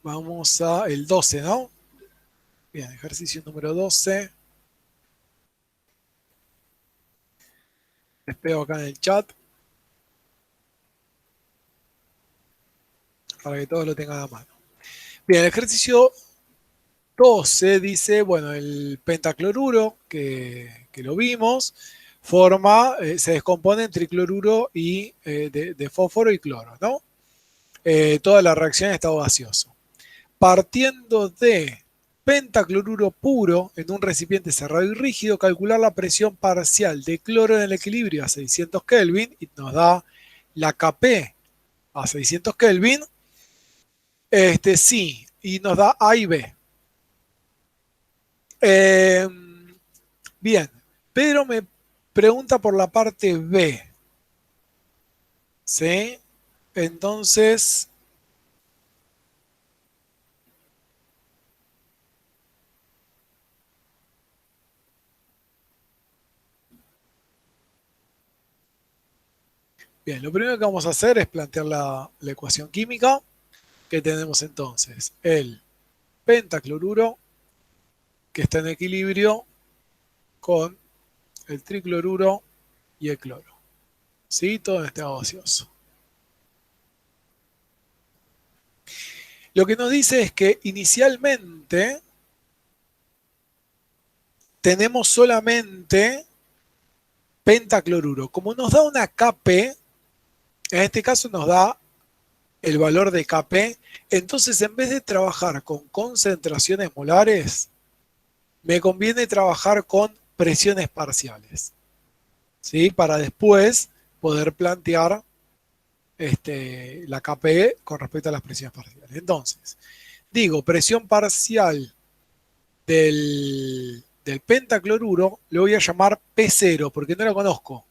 Vamos a el 12, ¿no? Bien, ejercicio número 12. Les pego acá en el chat para que todos lo tengan a mano. Bien, el ejercicio 12 dice, bueno, el pentacloruro, que lo vimos, se descompone en tricloruro y de fósforo y cloro, ¿no? Toda la reacción en estado gaseoso. Partiendo de pentacloruro puro en un recipiente cerrado y rígido, calcular la presión parcial de cloro en el equilibrio a 600 Kelvin y nos da la Kp a 600 Kelvin. Sí, y nos da A y B. Eh, bien, Pedro me pregunta por la parte B. ¿Sí? Entonces, bien, lo primero que vamos a hacer es plantear la ecuación química que tenemos entonces. El pentacloruro que está en equilibrio con el tricloruro y el cloro. ¿Sí? Todo en estado gaseoso. Lo que nos dice es que inicialmente tenemos solamente pentacloruro. Como nos da una Kp, en este caso nos da el valor de Kp, entonces en vez de trabajar con concentraciones molares, me conviene trabajar con presiones parciales, ¿sí? Para después poder plantear la Kp con respecto a las presiones parciales. Entonces, digo, presión parcial del pentacloruro, le voy a llamar P0 porque no lo conozco,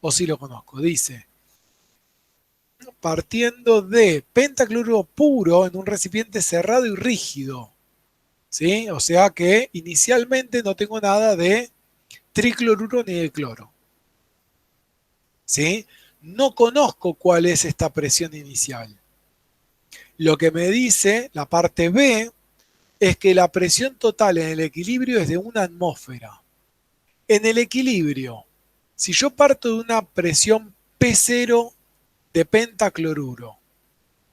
o sí lo conozco. Dice, partiendo de pentacloruro puro en un recipiente cerrado y rígido, ¿sí? O sea que inicialmente no tengo nada de tricloruro ni de cloro, ¿sí? No conozco cuál es esta presión inicial. Lo que me dice la parte B es que la presión total en el equilibrio es de 1 atmósfera. En el equilibrio, si yo parto de una presión P0 de pentacloruro,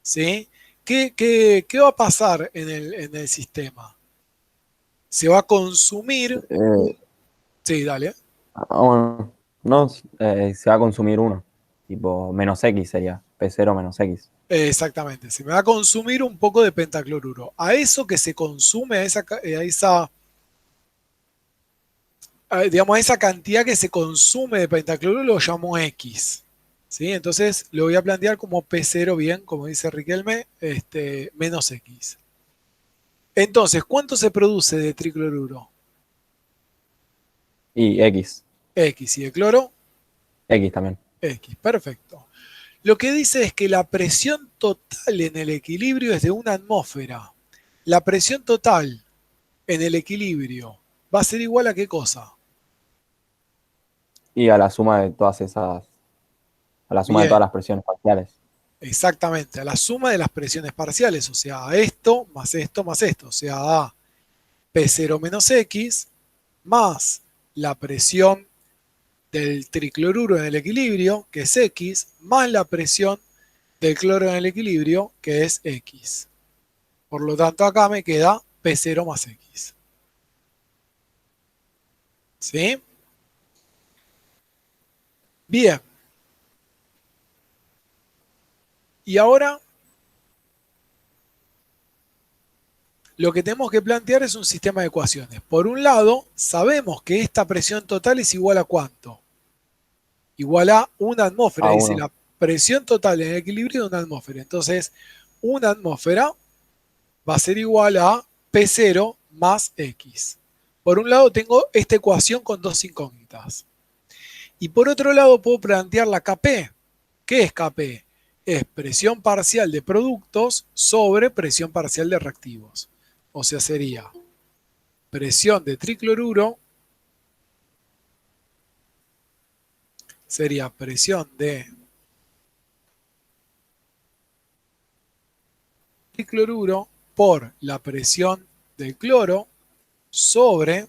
¿sí? ¿Qué va a pasar en el sistema? Se va a consumir Eh, Sí, dale. bueno, no, se va a consumir uno. Tipo, menos X sería. P0 menos X. Exactamente, se me va a consumir un poco de pentacloruro. A eso que se consume, digamos, a esa cantidad que se consume de pentacloruro lo llamo X. ¿Sí? Entonces lo voy a plantear como P0 bien, como dice Riquelme, menos X. Entonces, ¿cuánto se produce de tricloruro? Y X. X. ¿Y de cloro? X también. X. Perfecto. Lo que dice es que la presión total en el equilibrio es de 1 atmósfera. La presión total en el equilibrio va a ser igual a qué cosa. Y a la suma de todas esas. A la suma de Bien, todas las presiones parciales. exactamente, a la suma de las presiones parciales, o sea, a esto más esto, o sea, a P0 menos X más la presión del tricloruro en el equilibrio, que es X, más la presión del cloro en el equilibrio, que es X. Por lo tanto, acá me queda P0 más X. ¿Sí? Bien. Y ahora lo que tenemos que plantear es un sistema de ecuaciones. Por un lado, sabemos que esta presión total es igual a ¿cuánto? Igual a 1 atmósfera. A Dice uno. la presión total en el equilibrio de 1 atmósfera. Entonces, 1 atmósfera va a ser igual a P0 más X. Por un lado tengo esta ecuación con dos incógnitas. Y por otro lado puedo plantear la Kp. ¿Qué es Kp? Es presión parcial de productos sobre presión parcial de reactivos. O sea, sería presión de tricloruro, sería presión de tricloruro por la presión del cloro sobre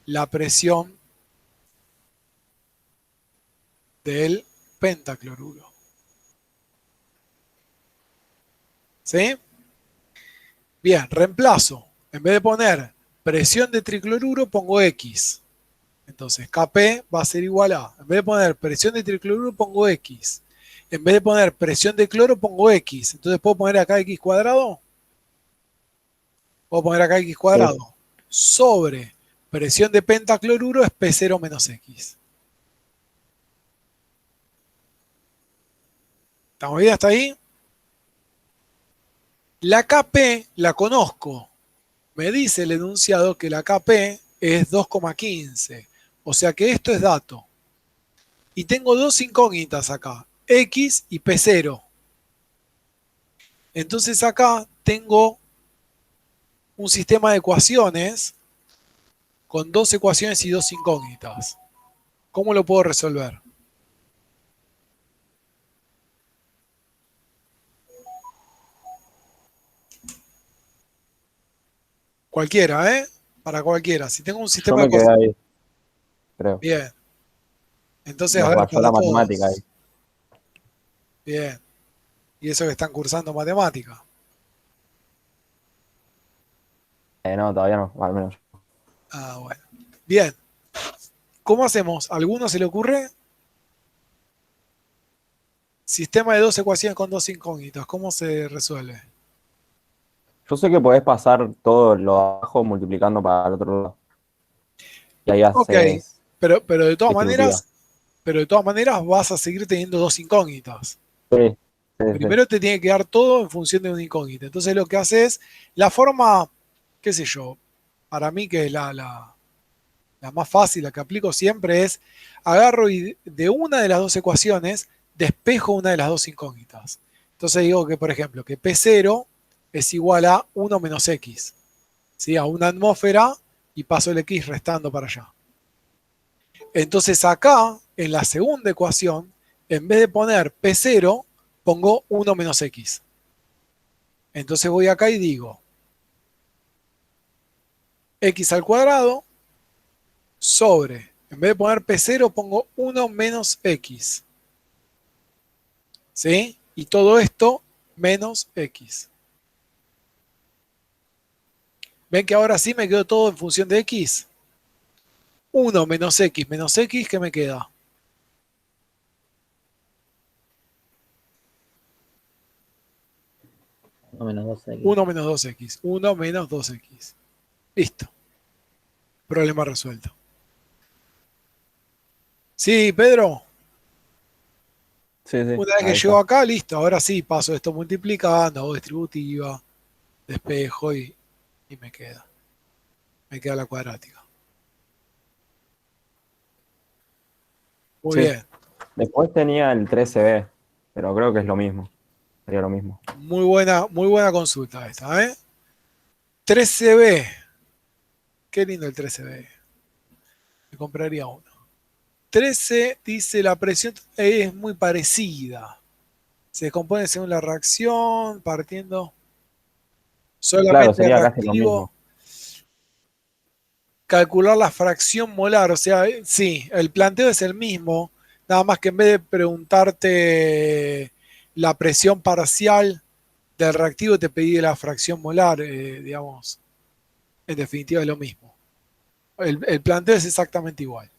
la presión del pentacloruro. ¿Sí? Bien, reemplazo. En vez de poner presión de tricloruro, pongo X. Entonces, Kp va a ser igual a, en vez de poner presión de tricloruro, pongo X. En vez de poner presión de cloro, pongo X. Entonces, ¿puedo poner acá X cuadrado? Puedo poner acá X cuadrado. Sí. Sobre presión de pentacloruro es P0 menos X. ¿Estamos bien hasta ahí? La Kp la conozco. Me dice el enunciado que la Kp es 2,15. O sea que esto es dato. Y tengo dos incógnitas acá, X y P0. Entonces acá tengo un sistema de ecuaciones con dos ecuaciones y dos incógnitas. ¿Cómo lo puedo resolver? Cualquiera, ¿eh? Para cualquiera. Si tengo un Yo sistema de me quedé ecuaciones. ahí, creo. Bien. Entonces, a Nos ver, rayó para la matemática ahí. todos. Bien. Y eso que están cursando matemática. No, todavía no, al menos. Ah, bueno. Bien. ¿Cómo hacemos? ¿Alguno se le ocurre? Sistema de dos ecuaciones con dos incógnitas. ¿Cómo se resuelve? Yo sé que podés pasar todo lo de abajo multiplicando para el otro lado. Y ahí Ok. haces Pero de todas distributiva. maneras, vas a seguir teniendo dos incógnitas. Sí, sí, sí. Primero te tiene que dar todo en función de una incógnita. Entonces lo que hace es la forma, qué sé yo, para mí que es la más fácil, la que aplico siempre es agarro y de una de las dos ecuaciones despejo una de las dos incógnitas. Entonces digo que, por ejemplo, que P0 es igual a 1 menos X, ¿sí? A una atmósfera y paso el X restando para allá. Entonces acá, en la segunda ecuación, en vez de poner P0, pongo 1 menos X. Entonces voy acá y digo X al cuadrado sobre, en vez de poner P0, pongo 1 menos X. ¿Sí? Y todo esto menos X. ¿Ven que ahora sí me quedó todo en función de X? 1 menos X, ¿qué me queda? 1 menos 2x. 1 menos 2X. 1 menos 2X. Listo. Problema resuelto. Sí, Pedro. Sí, sí, Una vez que ahí llego está. acá, listo. Ahora sí, paso esto multiplicando, hago distributiva, despejo y me queda. Me queda la cuadrática. Muy Sí. bien. Después tenía el 13b, pero creo que es lo mismo. Sería lo mismo. Muy buena consulta esta, ¿eh? 13B. Qué lindo el 13B. Me compraría uno. 13 dice la presión es muy parecida. Se descompone según la reacción, partiendo Claro, solamente de sería casi lo reactivo. mismo. Calcular la fracción molar, o sea, sí, el planteo es el mismo, nada más que en vez de preguntarte la presión parcial del reactivo, te pedí la fracción molar, digamos, en definitiva es lo mismo. El planteo es exactamente igual.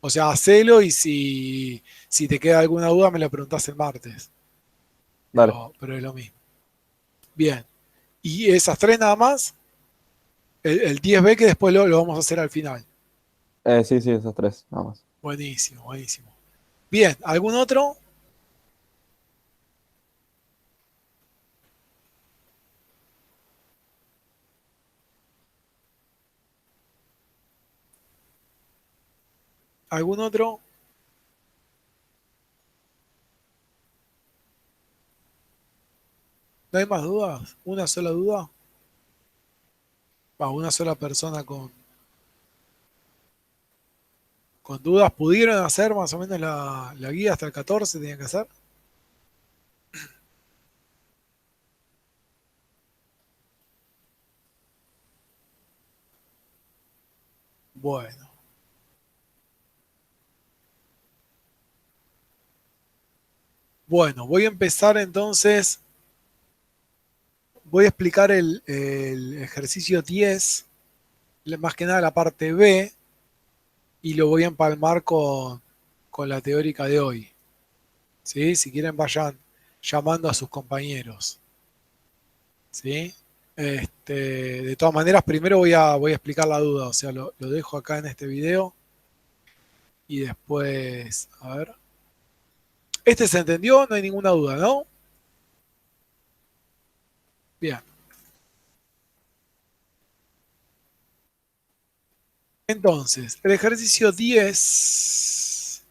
O sea, hacelo y si te queda alguna duda me lo preguntás el martes. Dale. Pero es lo mismo. Bien. Y esas tres nada más, el 10B que después lo vamos a hacer al final. Sí, sí, esos tres, nada más. Buenísimo, buenísimo. Bien, ¿algún otro? ¿Algún otro? ¿No hay más dudas? ¿Una sola duda? Una sola persona con dudas. ¿Pudieron hacer más o menos la guía hasta el 14? ¿Tenían que hacer? Bueno. Bueno, voy a empezar entonces. Voy a explicar el ejercicio 10, más que nada la parte B, y lo voy a empalmar con la teórica de hoy. ¿Sí? Si quieren vayan llamando a sus compañeros. ¿Sí? De todas maneras, primero voy a explicar la duda, o sea, lo dejo acá en este video y después, a ver. ¿Este se entendió? No hay ninguna duda, ¿no? Bien. Entonces, el ejercicio 10.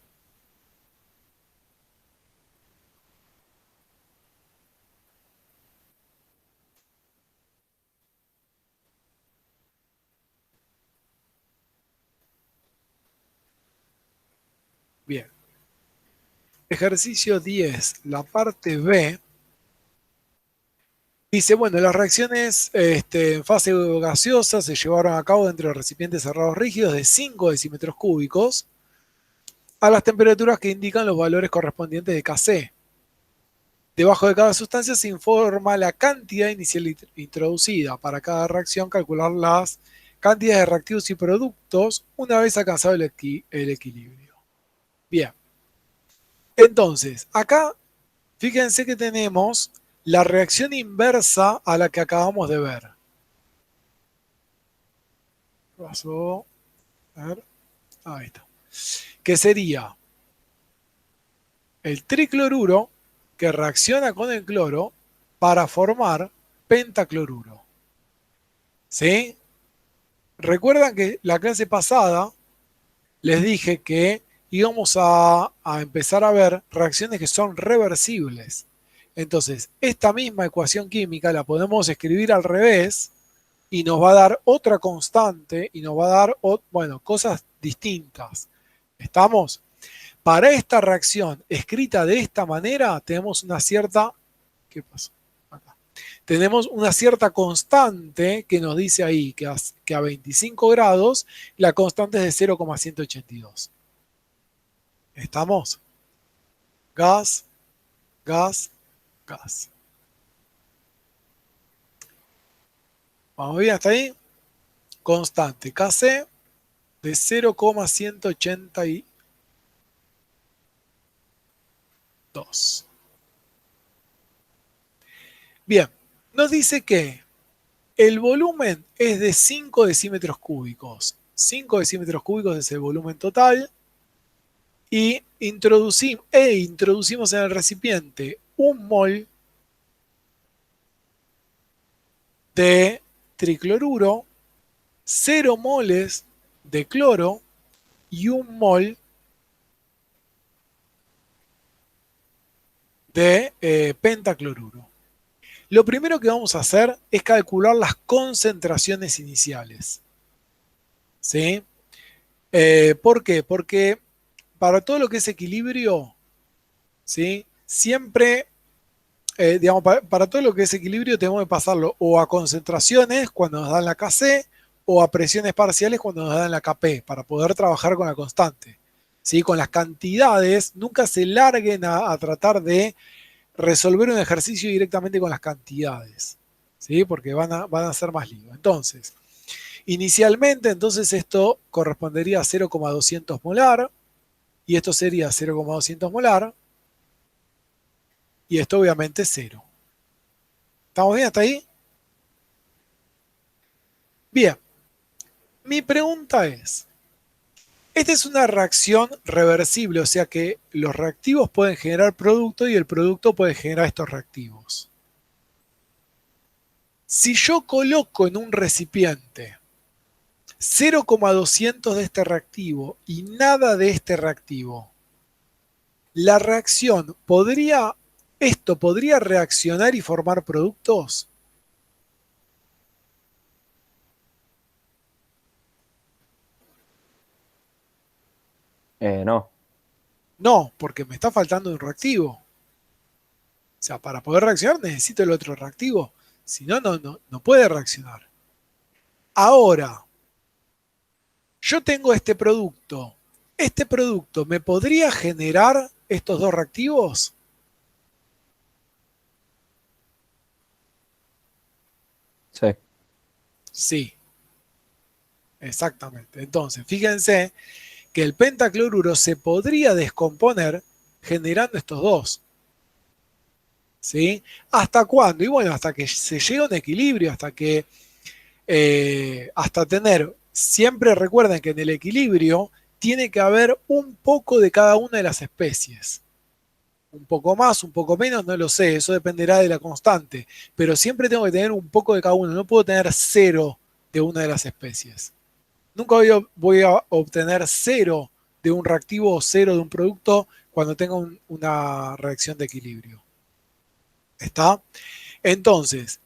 Bien. Ejercicio 10, la parte B. Dice, bueno, las reacciones en fase gaseosa se llevaron a cabo dentro de recipientes cerrados rígidos de 5 decímetros cúbicos a las temperaturas que indican los valores correspondientes de Kc. Debajo de cada sustancia se informa la cantidad inicial introducida. Para cada reacción, calcular las cantidades de reactivos y productos una vez alcanzado el equilibrio. Bien. Entonces, acá, fíjense que tenemos la reacción inversa a la que acabamos de ver. Pasó. A ver. Ahí está. Que sería el tricloruro que reacciona con el cloro para formar pentacloruro. ¿Sí? Recuerdan que la clase pasada les dije que íbamos a empezar a ver reacciones que son reversibles. Entonces, esta misma ecuación química la podemos escribir al revés y nos va a dar otra constante y nos va a dar, bueno, cosas distintas. ¿Estamos? Para esta reacción escrita de esta manera, tenemos una cierta... ¿Qué pasó? Acá. Tenemos una cierta constante que nos dice ahí que a 25 grados la constante es de 0,182. ¿Estamos? Gas, gas, gas. ¿Vamos bien hasta ahí? Constante Kc de 0,182. Bien, nos dice que el volumen es de 5 decímetros cúbicos. 5 decímetros cúbicos es el volumen total. Y introducimos en el recipiente 1 mol de tricloruro, 0 moles de cloro y 1 mol de pentacloruro. Lo primero que vamos a hacer es calcular las concentraciones iniciales. ¿Sí? ¿Por qué? Porque para todo lo que es equilibrio, ¿sí? Siempre, digamos, para todo lo que es equilibrio tenemos que pasarlo o a concentraciones cuando nos dan la Kc o a presiones parciales cuando nos dan la Kp para poder trabajar con la constante. ¿Sí? Con las cantidades, nunca se larguen a tratar de resolver un ejercicio directamente con las cantidades, ¿sí? Porque van a ser más lío. Entonces, inicialmente, entonces esto correspondería a 0,200 molar y esto sería 0,200 molar y esto obviamente 0. ¿Estamos bien hasta ahí? Bien, mi pregunta es, esta es una reacción reversible, o sea que los reactivos pueden generar producto y el producto puede generar estos reactivos. Si yo coloco en un recipiente 0,200 de este reactivo y nada de este reactivo, la reacción ¿esto podría reaccionar y formar productos? No. No, porque me está faltando un reactivo. O sea, para poder reaccionar necesito el otro reactivo. Si no, no puede reaccionar. Ahora, yo tengo este producto. ¿Este producto me podría generar estos dos reactivos? Sí. Sí, exactamente. Entonces, fíjense que el pentacloruro se podría descomponer generando estos dos. ¿Sí? ¿Hasta cuándo? Y bueno, hasta que se llegue a un equilibrio, hasta tener, siempre recuerden que en el equilibrio tiene que haber un poco de cada una de las especies. Un poco más, un poco menos, no lo sé, eso dependerá de la constante, pero siempre tengo que tener un poco de cada uno, no puedo tener cero de una de las especies. Nunca voy a obtener cero de un reactivo o cero de un producto cuando tenga una reacción de equilibrio. ¿Está? Entonces,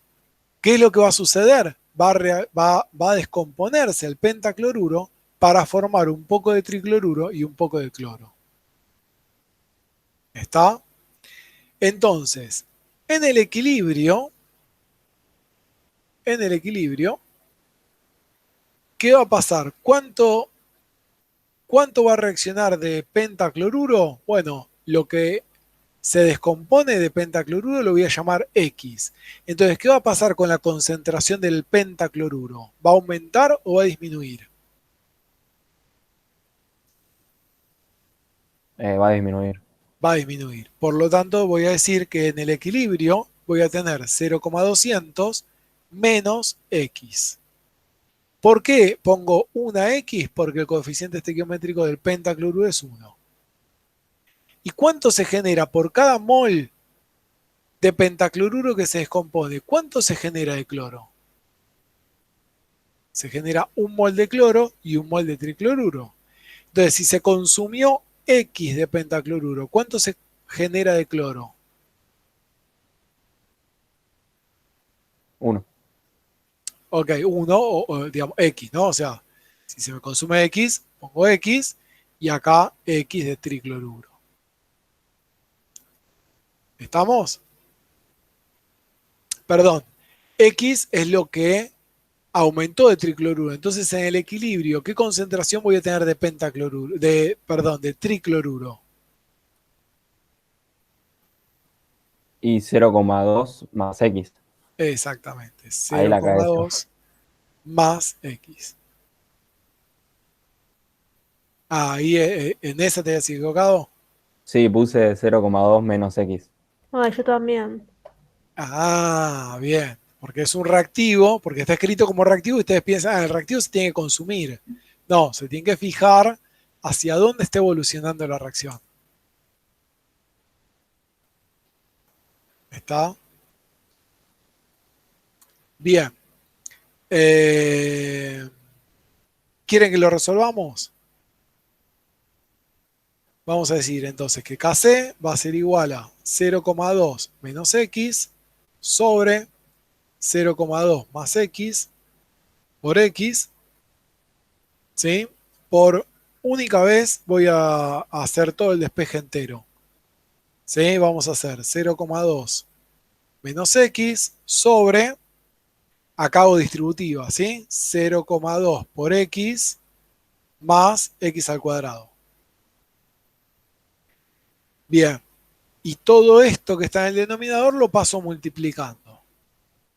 ¿qué es lo que va a suceder? Va a descomponerse el pentacloruro para formar un poco de tricloruro y un poco de cloro. ¿Está? Entonces, en el equilibrio, en el equilibrio, ¿qué va a pasar? ¿Cuánto va a reaccionar de pentacloruro? Bueno, lo que se descompone de pentacloruro lo voy a llamar X. Entonces, ¿qué va a pasar con la concentración del pentacloruro? ¿Va a aumentar o va a disminuir? Va a disminuir. Va a disminuir. Por lo tanto, voy a decir que en el equilibrio voy a tener 0,200 menos X. ¿Por qué pongo una X? Porque el coeficiente estequiométrico del pentacloruro es 1. ¿Y cuánto se genera por cada mol de pentacloruro que se descompone? ¿Cuánto se genera de cloro? Se genera un mol de cloro y un mol de tricloruro. Entonces, si se consumió X de pentacloruro, ¿cuánto se genera de cloro? 1. Ok, 1 o, digamos X, ¿no? O sea, si se me consume X, pongo X y acá X de tricloruro. ¿Estamos? Perdón, X es lo que aumentó de tricloruro. Entonces, en el equilibrio, ¿qué concentración voy a tener de pentacloruro? Perdón, de tricloruro. Y 0,2 más X. Exactamente, Ahí la cabeza. 0,2 más X. Ahí en esa te habías equivocado. Sí, puse 0,2 menos X. Ay, yo también. Ah, bien, porque es un reactivo, porque está escrito como reactivo y ustedes piensan, el reactivo se tiene que consumir. No, se tiene que fijar hacia dónde está evolucionando la reacción. ¿Está? Bien. Eh, ¿Quieren que lo resolvamos? Vamos a decir entonces que Kc va a ser igual a 0,2 menos X sobre 0,2 más X por X, ¿sí? Por única vez voy a hacer todo el despeje entero. ¿Sí? Vamos a hacer 0,2 menos X sobre, acá hago distributiva, ¿sí? 0,2 por X más X al cuadrado. Bien. Y todo esto que está en el denominador lo paso multiplicando.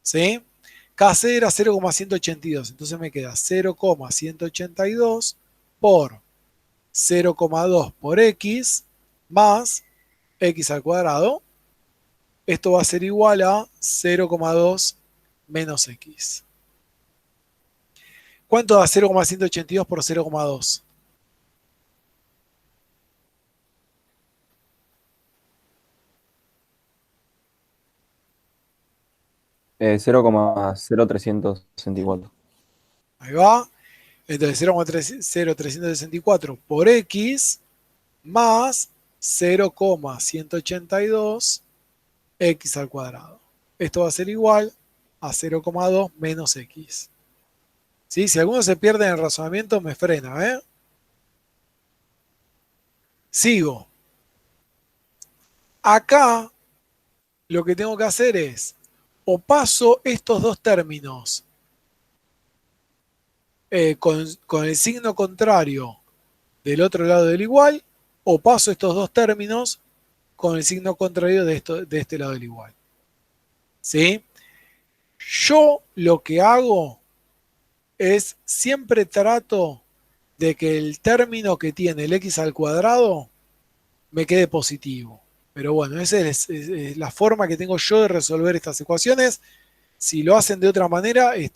¿Sí? Kc era 0,182. Entonces me queda 0,182 por 0,2 por X más X al cuadrado. Esto va a ser igual a 0,2 menos X. ¿Cuánto da 0,182 por 0,2? 0,0364. Ahí va. Entonces 0,0364 por X más 0,182 X al cuadrado. Esto va a ser igual a 0,2 menos X. ¿Sí? Si alguno se pierde en el razonamiento, me frena. ¿Eh? Sigo. Acá lo que tengo que hacer es, o paso estos dos términos con el signo contrario del otro lado del igual, o paso estos dos términos con el signo contrario de este lado del igual. ¿Sí? Yo lo que hago es siempre trato de que el término que tiene el x al cuadrado me quede positivo. Pero bueno, esa es la forma que tengo yo de resolver estas ecuaciones. Si lo hacen de otra manera, es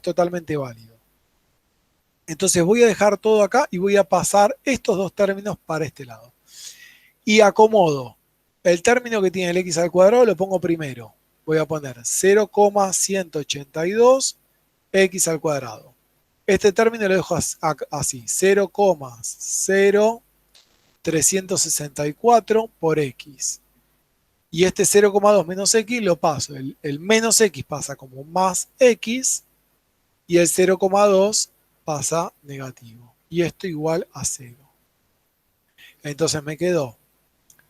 totalmente válido. Entonces voy a dejar todo acá y voy a pasar estos dos términos para este lado. Y acomodo el término que tiene el x al cuadrado, lo pongo primero. Voy a poner 0,182 x al cuadrado. Este término lo dejo así, 0,0364 por x. Y este 0,2 menos x lo paso. El menos x pasa como más x y el 0,2 pasa negativo. Y esto igual a 0. Entonces me quedó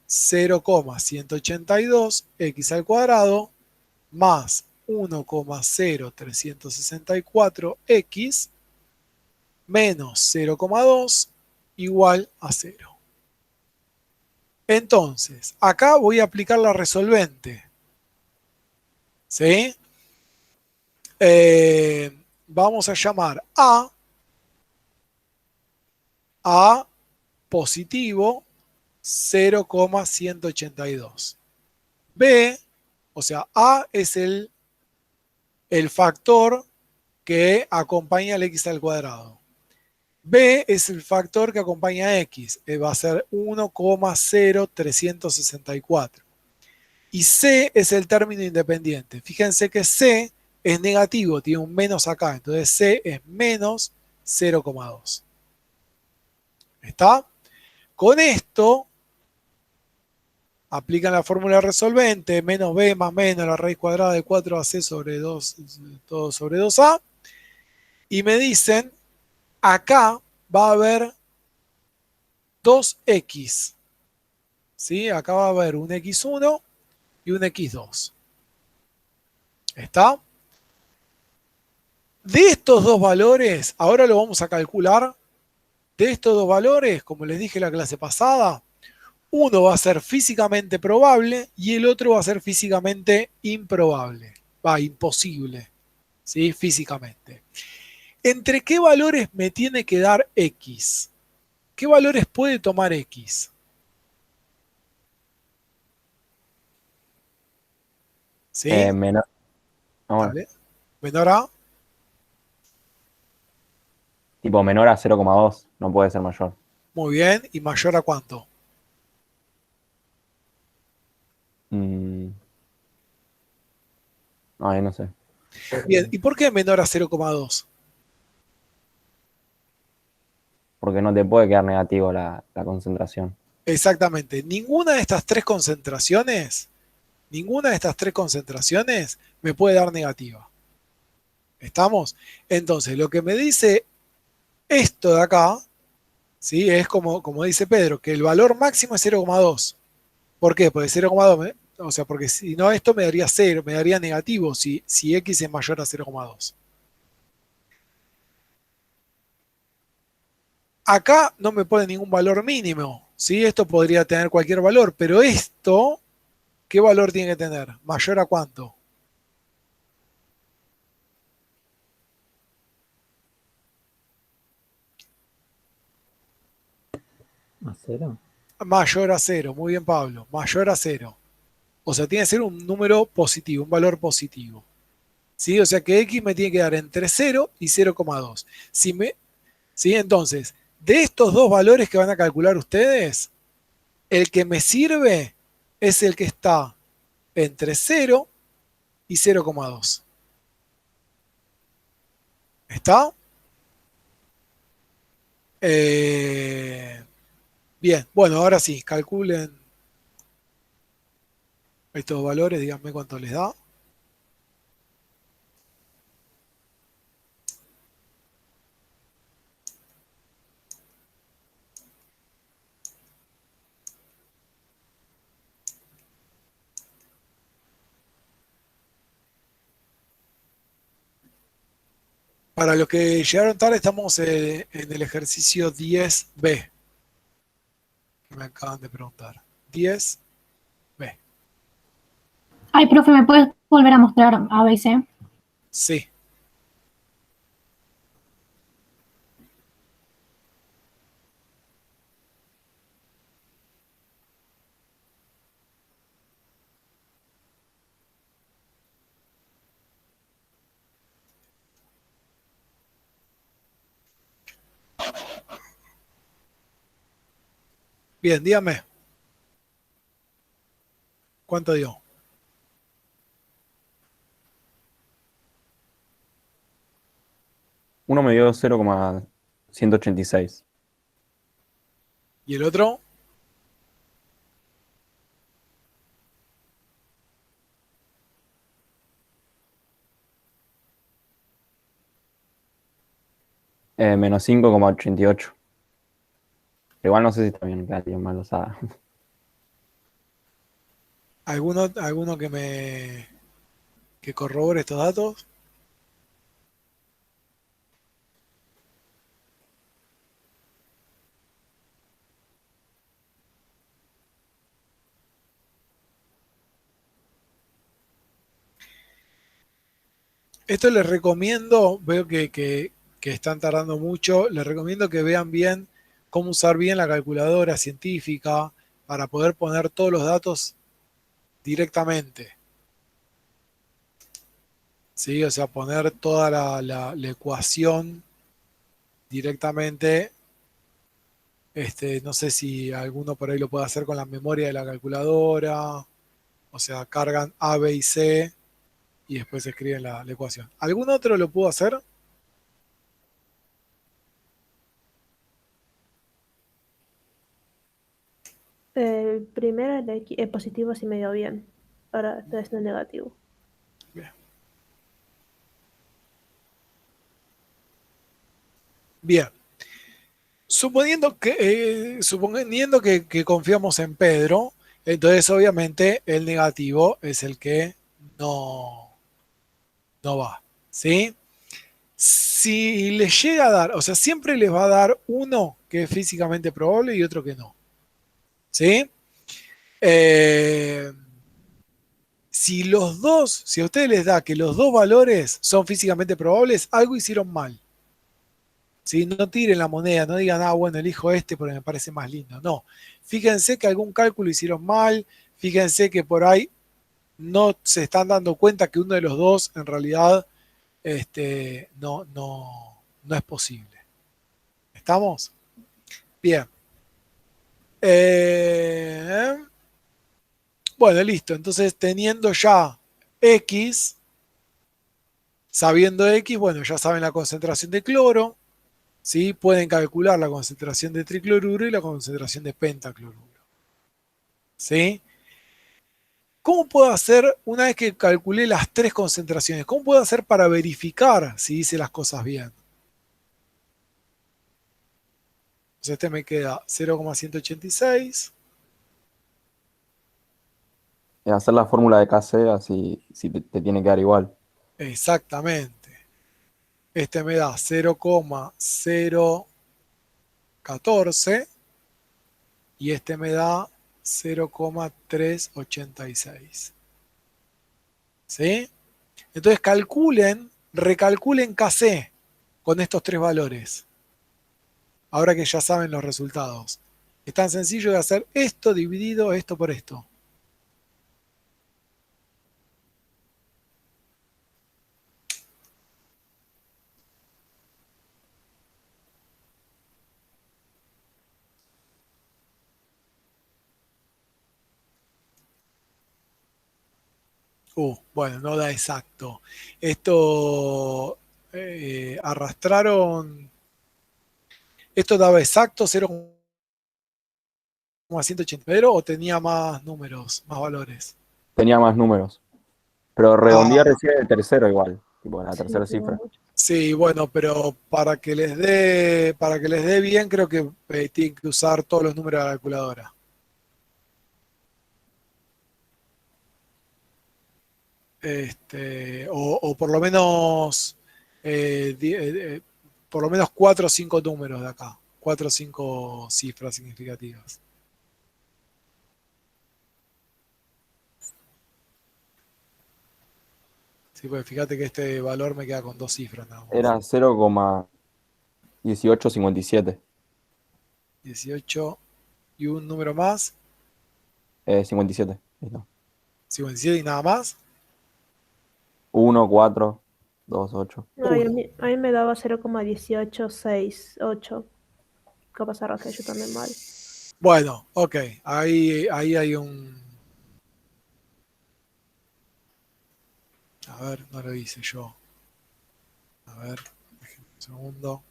0,182 x al cuadrado más 1,0364 x menos 0,2 igual a 0. Entonces, acá voy a aplicar la resolvente. ¿Sí? Vamos a llamar a positivo 0,182. B, o sea, A es el factor que acompaña al x al cuadrado. B es el factor que acompaña a x, va a ser 1,0364. Y C es el término independiente. Fíjense que C es negativo, tiene un menos acá, entonces C es menos 0,2. ¿Está? Con esto aplican la fórmula resolvente, menos b más menos la raíz cuadrada de 4ac sobre 2, todo sobre 2a. Y me dicen, acá va a haber 2x. ¿Sí? Acá va a haber un x1 y un x2. ¿Está? De estos dos valores, ahora lo vamos a calcular. De estos dos valores, como les dije en la clase pasada, uno va a ser físicamente probable y el otro va a ser físicamente improbable. Va, imposible, ¿sí? Físicamente. ¿Entre qué valores me tiene que dar X? ¿Qué valores puede tomar X? ¿Sí? Menor. Ah, bueno. Dale. Menor a. Tipo menor a 0,2, no puede ser mayor. Muy bien. ¿Y mayor a cuánto? Mm, ay, no sé. Bien. ¿Y por qué menor a 0,2? Porque no te puede quedar negativo la concentración. Exactamente. Ninguna de estas tres concentraciones me puede dar negativa. ¿Estamos? Entonces, lo que me dice esto de acá, ¿sí? Es como dice Pedro, que el valor máximo es 0,2. ¿Por qué? Porque 0,2, o sea, porque si no esto me daría 0, me daría negativo si x es mayor a 0,2. Acá no me pone ningún valor mínimo, ¿sí? Esto podría tener cualquier valor, pero esto, ¿qué valor tiene que tener? ¿Mayor a cuánto? ¿A cero? Mayor a 0, muy bien Pablo, mayor a 0. O sea, tiene que ser un número positivo, un valor positivo. ¿Sí? O sea que x me tiene que dar entre 0 y 0,2. ¿Sí? Entonces, de estos dos valores que van a calcular ustedes, el que me sirve es el que está entre 0 y 0,2. ¿Está? Eh, bien, bueno, ahora sí, calculen estos valores, díganme cuánto les da. Para los que llegaron tarde, estamos en el ejercicio 10B, que me acaban de preguntar. 10B. Ay, profe, ¿me puedes volver a mostrar A, B y C? Sí. Bien, dígame. ¿Cuánto dio? Uno me dio 0,186. ¿Y el otro? Menos 5,88. Igual no sé si está bien que alguien más lo sabe. ¿Alguno que corrobore estos datos? Esto les recomiendo, veo que están tardando mucho, les recomiendo que vean bien cómo usar bien la calculadora científica para poder poner todos los datos directamente. ¿Sí? O sea, poner toda la ecuación directamente. No sé si alguno por ahí lo puede hacer con la memoria de la calculadora. O sea, cargan A, B y C y después escriben la ecuación. ¿Algún otro lo pudo hacer? El primero, el positivo, sí me dio bien. Ahora está haciendo el negativo. Bien. Bien. Suponiendo que confiamos en Pedro, entonces obviamente el negativo es el que no va. ¿Sí? Si les llega a dar, o sea, siempre les va a dar uno que es físicamente probable y otro que no. ¿Sí? Eh, si a ustedes les da que los dos valores son físicamente probables, algo hicieron mal. ¿Sí? No tiren la moneda, no digan, bueno, elijo este porque me parece más lindo. No. Fíjense que algún cálculo hicieron mal, fíjense que por ahí no se están dando cuenta que uno de los dos en realidad no es posible. ¿Estamos? Bien. Eh, bueno, listo. Entonces, teniendo ya X, sabiendo X, bueno, ya saben la concentración de cloro, ¿sí? Pueden calcular la concentración de tricloruro y la concentración de pentacloruro. ¿Sí? ¿Cómo puedo hacer, una vez que calculé las tres concentraciones, cómo puedo hacer para verificar si hice las cosas bien? Entonces me queda 0,186. Hacer la fórmula de KC así si te tiene que dar igual. Exactamente. Me da 0,014 y me da 0,386. ¿Sí? Entonces recalculen KC con estos tres valores. Ahora que ya saben los resultados. Es tan sencillo de hacer esto dividido esto por esto. Bueno, no da exacto. Esto arrastraron. ¿Esto daba exacto 0,180 o tenía más números, más valores? Tenía más números. Pero redondía Ah, recién el tercero igual. Tipo, la Sí, tercera tengo cifra. mucho. sí, bueno, pero para que les dé bien, creo que tienen que usar todos los números de la calculadora. O por lo menos por lo menos 4 o 5 números de acá, 4 o 5 cifras significativas. Sí, pues fíjate que este valor me queda con 2 cifras nada más. Era 0,1857. 18 y un número más, 57. Listo. 57 y nada más. 1, 4, 2, 8. No, y a mí me daba 0,1868. Capaz arrastré yo también mal. Bueno, ok, ahí hay un... A ver, no lo hice yo. A ver, déjenme un segundo.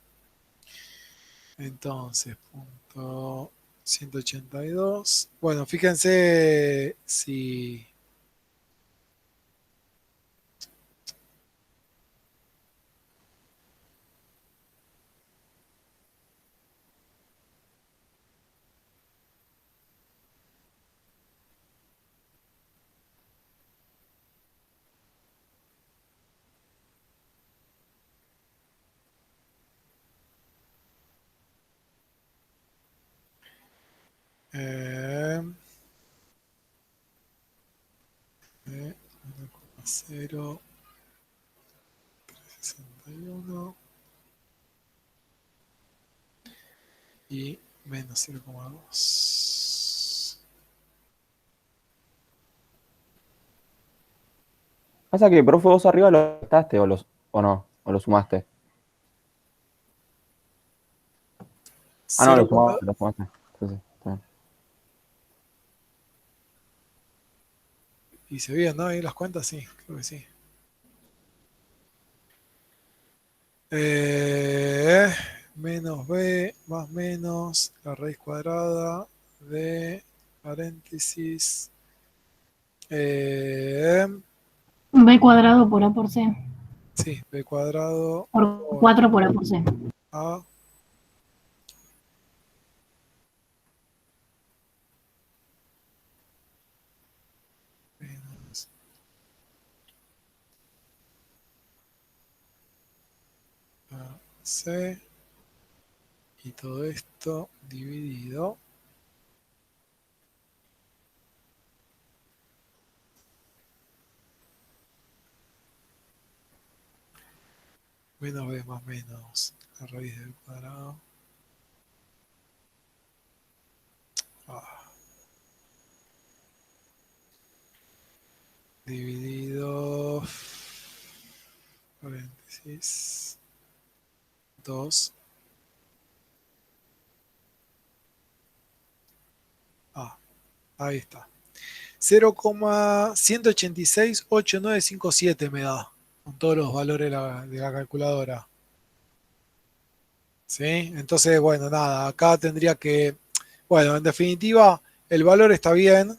Entonces, punto 182. Bueno, fíjense si... Eh, 1,061 y menos 0,2. ¿Pasa que, profe, vos arriba lo gastaste o no? ¿O lo sumaste? Ah, no, 0, lo sumaste. Sí, sí, está bien. hice bien, ¿no? Ahí las cuentas, sí, creo que sí. Menos b más menos la raíz cuadrada de paréntesis B cuadrado por A por C. sí, b cuadrado Por por 4 por A por C. a menos c y todo esto dividido menos b más menos la raíz del cuadrado dividido paréntesis 2 ahí está. 0,1868957 me da con todos los valores de la calculadora. ¿Sí? Entonces, bueno, nada, acá tendría que, bueno, en definitiva, el valor está bien,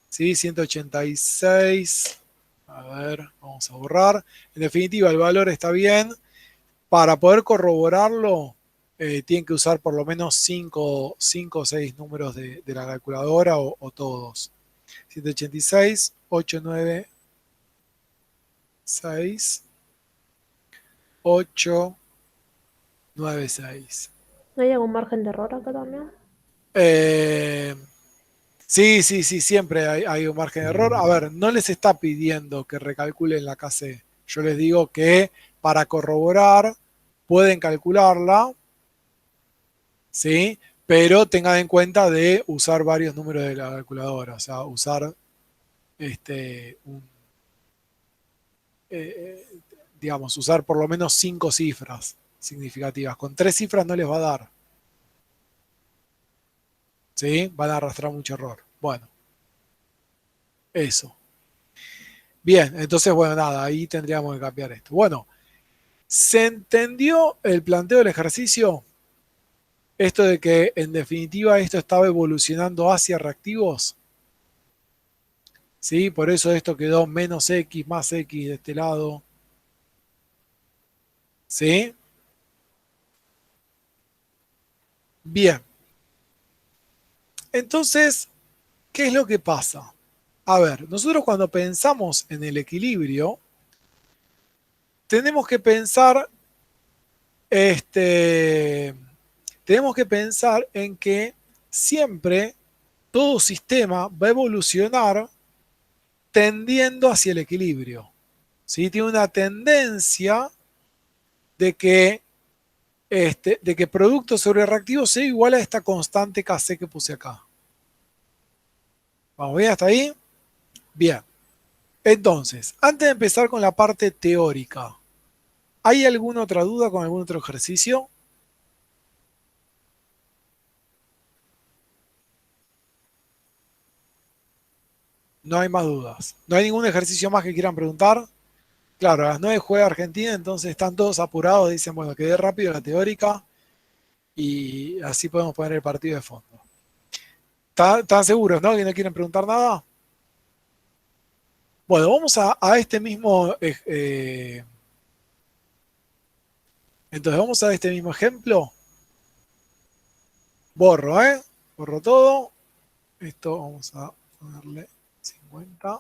¿sí? 186, a ver, vamos a borrar. En definitiva, el valor está bien. Para poder corroborarlo, tienen que usar por lo menos 5 o 6 números de la calculadora o todos. 186, 896, 896. ¿No hay algún margen de error acá también? Sí, siempre hay un margen de error. A ver, no les está pidiendo que recalculen la KC. Yo les digo que para corroborar pueden calcularla, ¿sí? Pero tengan en cuenta de usar varios números de la calculadora, o sea, usar digamos, usar por lo menos 5 cifras significativas. Con 3 cifras no les va a dar. ¿Sí? Van a arrastrar mucho error. Bueno, eso. Bien, entonces, bueno, nada, ahí tendríamos que cambiar esto. Bueno, ¿se entendió el planteo del ejercicio? Esto de que en definitiva esto estaba evolucionando hacia reactivos. ¿Sí? Por eso esto quedó menos X más X de este lado. ¿Sí? Bien. Entonces, ¿qué es lo que pasa? A ver, nosotros cuando pensamos en el equilibrio, tenemos que pensar tenemos que pensar en que siempre todo sistema va a evolucionar tendiendo hacia el equilibrio. ¿Sí? Tiene una tendencia de que producto sobre reactivo sea igual a esta constante Kc que puse acá. ¿Vamos bien hasta ahí? Bien. Entonces, antes de empezar con la parte teórica, ¿hay alguna otra duda con algún otro ejercicio? No hay más dudas. ¿No hay ningún ejercicio más que quieran preguntar? Claro, a las 9 juega Argentina, entonces están todos apurados, dicen, bueno, quedé rápido la teórica y así podemos poner el partido de fondo. ¿Están seguros, no? ¿Que no quieren preguntar nada? Bueno, vamos a este mismo... entonces vamos a este mismo ejemplo. Borro, ¿eh? Borro todo. Esto vamos a ponerle 50.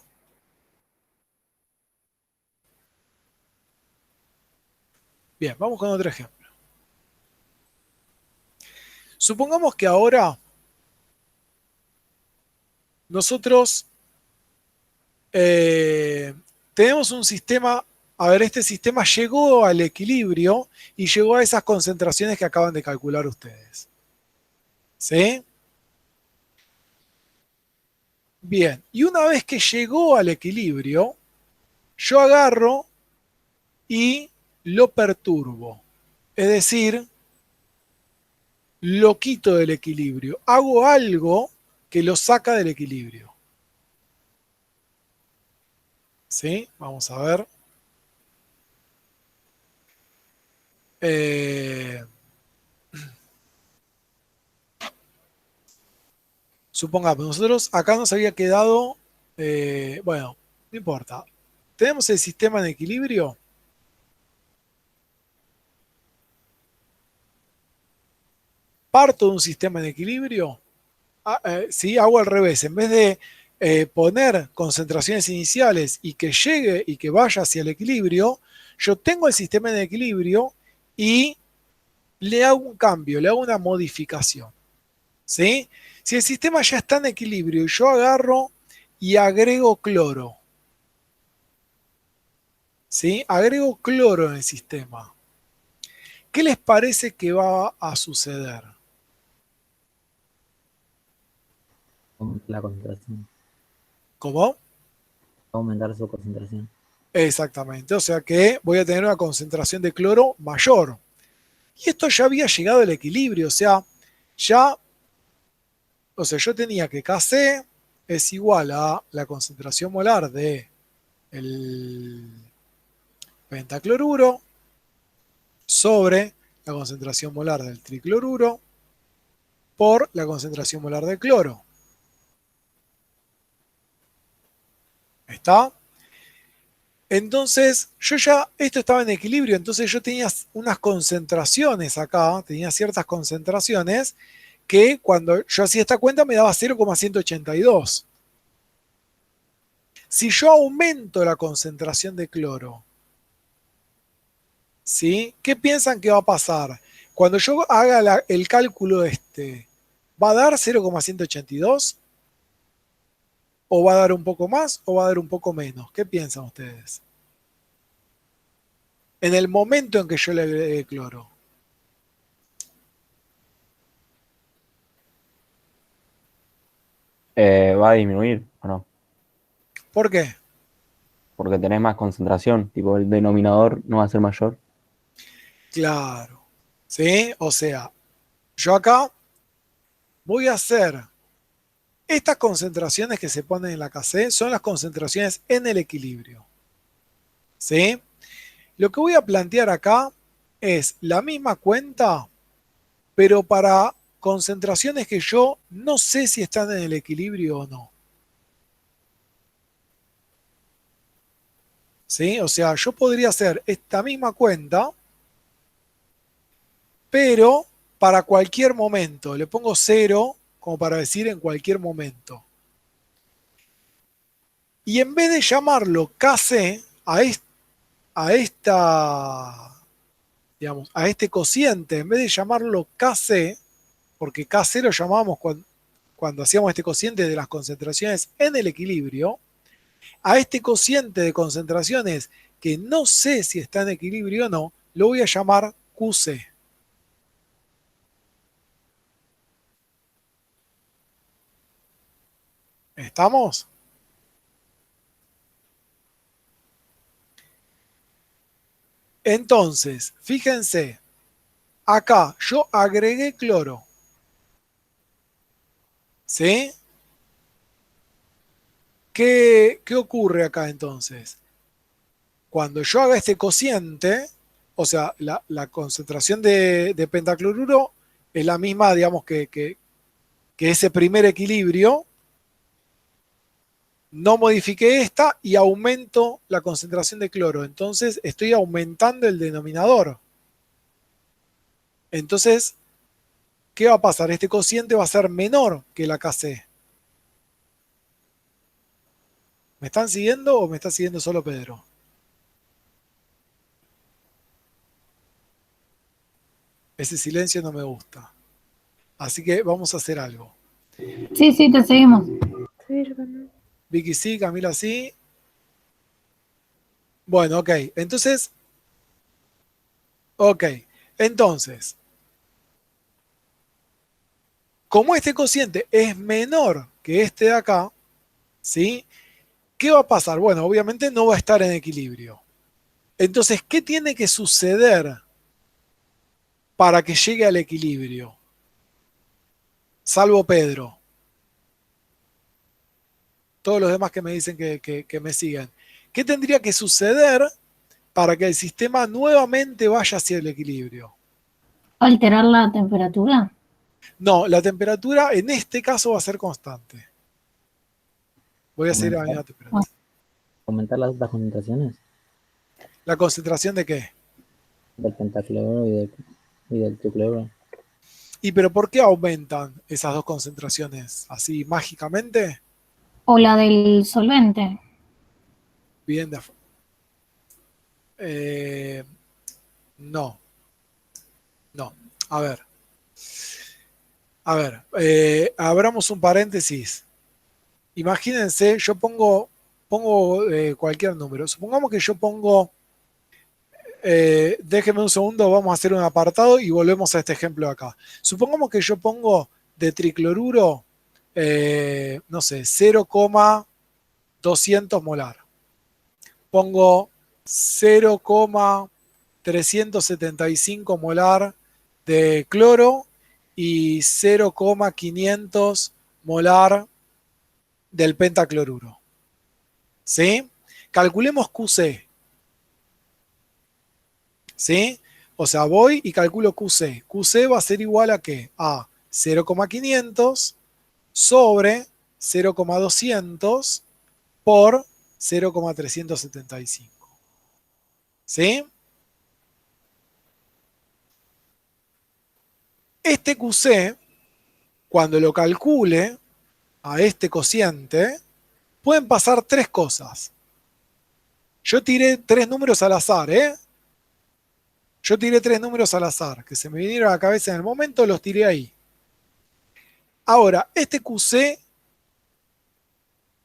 Bien, vamos con otro ejemplo. Supongamos que ahora nosotros tenemos un sistema, a ver, este sistema llegó al equilibrio y llegó a esas concentraciones que acaban de calcular ustedes. ¿Sí? Bien, y una vez que llegó al equilibrio, yo agarro y lo perturbo. Es decir, lo quito del equilibrio. Hago algo que lo saca del equilibrio. ¿Sí? Vamos a ver. Supongamos, nosotros acá nos había quedado, bueno, no importa. Tenemos el sistema en equilibrio. Parto de un sistema en equilibrio. Sí, hago al revés. En vez de poner concentraciones iniciales y que llegue y que vaya hacia el equilibrio, yo tengo el sistema en equilibrio y le hago un cambio, le hago una modificación. ¿Sí? Si el sistema ya está en equilibrio y yo agarro y agrego cloro, ¿sí? Agrego cloro en el sistema. ¿Qué les parece que va a suceder? La concentración. ¿Cómo? Aumentar su concentración. Exactamente, o sea que voy a tener una concentración de cloro mayor. Y esto ya había llegado al equilibrio, o sea, yo tenía que Kc es igual a la concentración molar de el pentacloruro sobre la concentración molar del tricloruro por la concentración molar del cloro. ¿Está? Entonces, esto estaba en equilibrio, entonces yo tenía unas concentraciones acá, tenía ciertas concentraciones que cuando yo hacía esta cuenta me daba 0,182. Si yo aumento la concentración de cloro, ¿sí? ¿Qué piensan que va a pasar? Cuando yo haga el cálculo ¿va a dar 0,182? ¿O va a dar un poco más o va a dar un poco menos? ¿Qué piensan ustedes? En el momento en que yo le agregue cloro. ¿Va a disminuir o no? ¿Por qué? Porque tenés más concentración, tipo el denominador no va a ser mayor. Claro. ¿Sí? O sea, yo acá voy a hacer estas concentraciones que se ponen en la Kc son las concentraciones en el equilibrio. ¿Sí? Lo que voy a plantear acá es la misma cuenta, pero para concentraciones que yo no sé si están en el equilibrio o no. ¿Sí? O sea, yo podría hacer esta misma cuenta, pero para cualquier momento. Le pongo 0 como para decir en cualquier momento. Y en vez de llamarlo Kc a esta, digamos, a este cociente, en vez de llamarlo Kc, porque Kc lo llamábamos cuando hacíamos este cociente de las concentraciones en el equilibrio, a este cociente de concentraciones que no sé si está en equilibrio o no, lo voy a llamar Qc. ¿Estamos? Entonces, fíjense, acá yo agregué cloro. ¿Sí? ¿Qué ocurre acá entonces? Cuando yo haga este cociente, o sea, la concentración de pentacloruro es la misma, digamos, que ese primer equilibrio, no modifiqué esta y aumento la concentración de cloro. Entonces estoy aumentando el denominador. Entonces, ¿qué va a pasar? Este cociente va a ser menor que la Kc. ¿Me están siguiendo o me está siguiendo solo Pedro? Ese silencio no me gusta. Así que vamos a hacer algo. Sí, sí, te seguimos. Sí, yo también. Vicky sí, Camila sí. Bueno, ok. Entonces, como este cociente es menor que este de acá, ¿sí? ¿Qué va a pasar? Bueno, obviamente no va a estar en equilibrio. Entonces, ¿qué tiene que suceder para que llegue al equilibrio? Salvo Pedro. Todos los demás que me dicen que me sigan. ¿Qué tendría que suceder para que el sistema nuevamente vaya hacia el equilibrio? Alterar la temperatura. No, la temperatura en este caso va a ser constante. Voy a seguir a la misma temperatura. Aumentar las otras concentraciones ¿La concentración de qué? del pentacloro y del tricloro. ¿Y pero por qué aumentan esas dos concentraciones? ¿Así mágicamente? O la del solvente. Bien no, no. A ver, abramos un paréntesis. Imagínense, yo pongo cualquier número. Supongamos que yo pongo, déjenme un segundo, vamos a hacer un apartado y volvemos a este ejemplo de acá. Supongamos que yo pongo de tricloruro, no sé, 0,200 molar. Pongo 0,375 molar de cloro y 0,500 molar del pentacloruro. ¿Sí? Calculemos QC. ¿Sí? O sea, voy y calculo QC. QC va a ser igual a ¿qué? A 0,500 sobre 0,200 por 0,375. ¿Sí? Este QC, cuando lo calcule a este cociente, pueden pasar tres cosas. Yo tiré tres números al azar, ¿eh? Yo tiré tres números al azar, que se me vinieron a la cabeza en el momento, los tiré ahí. Ahora, este QC,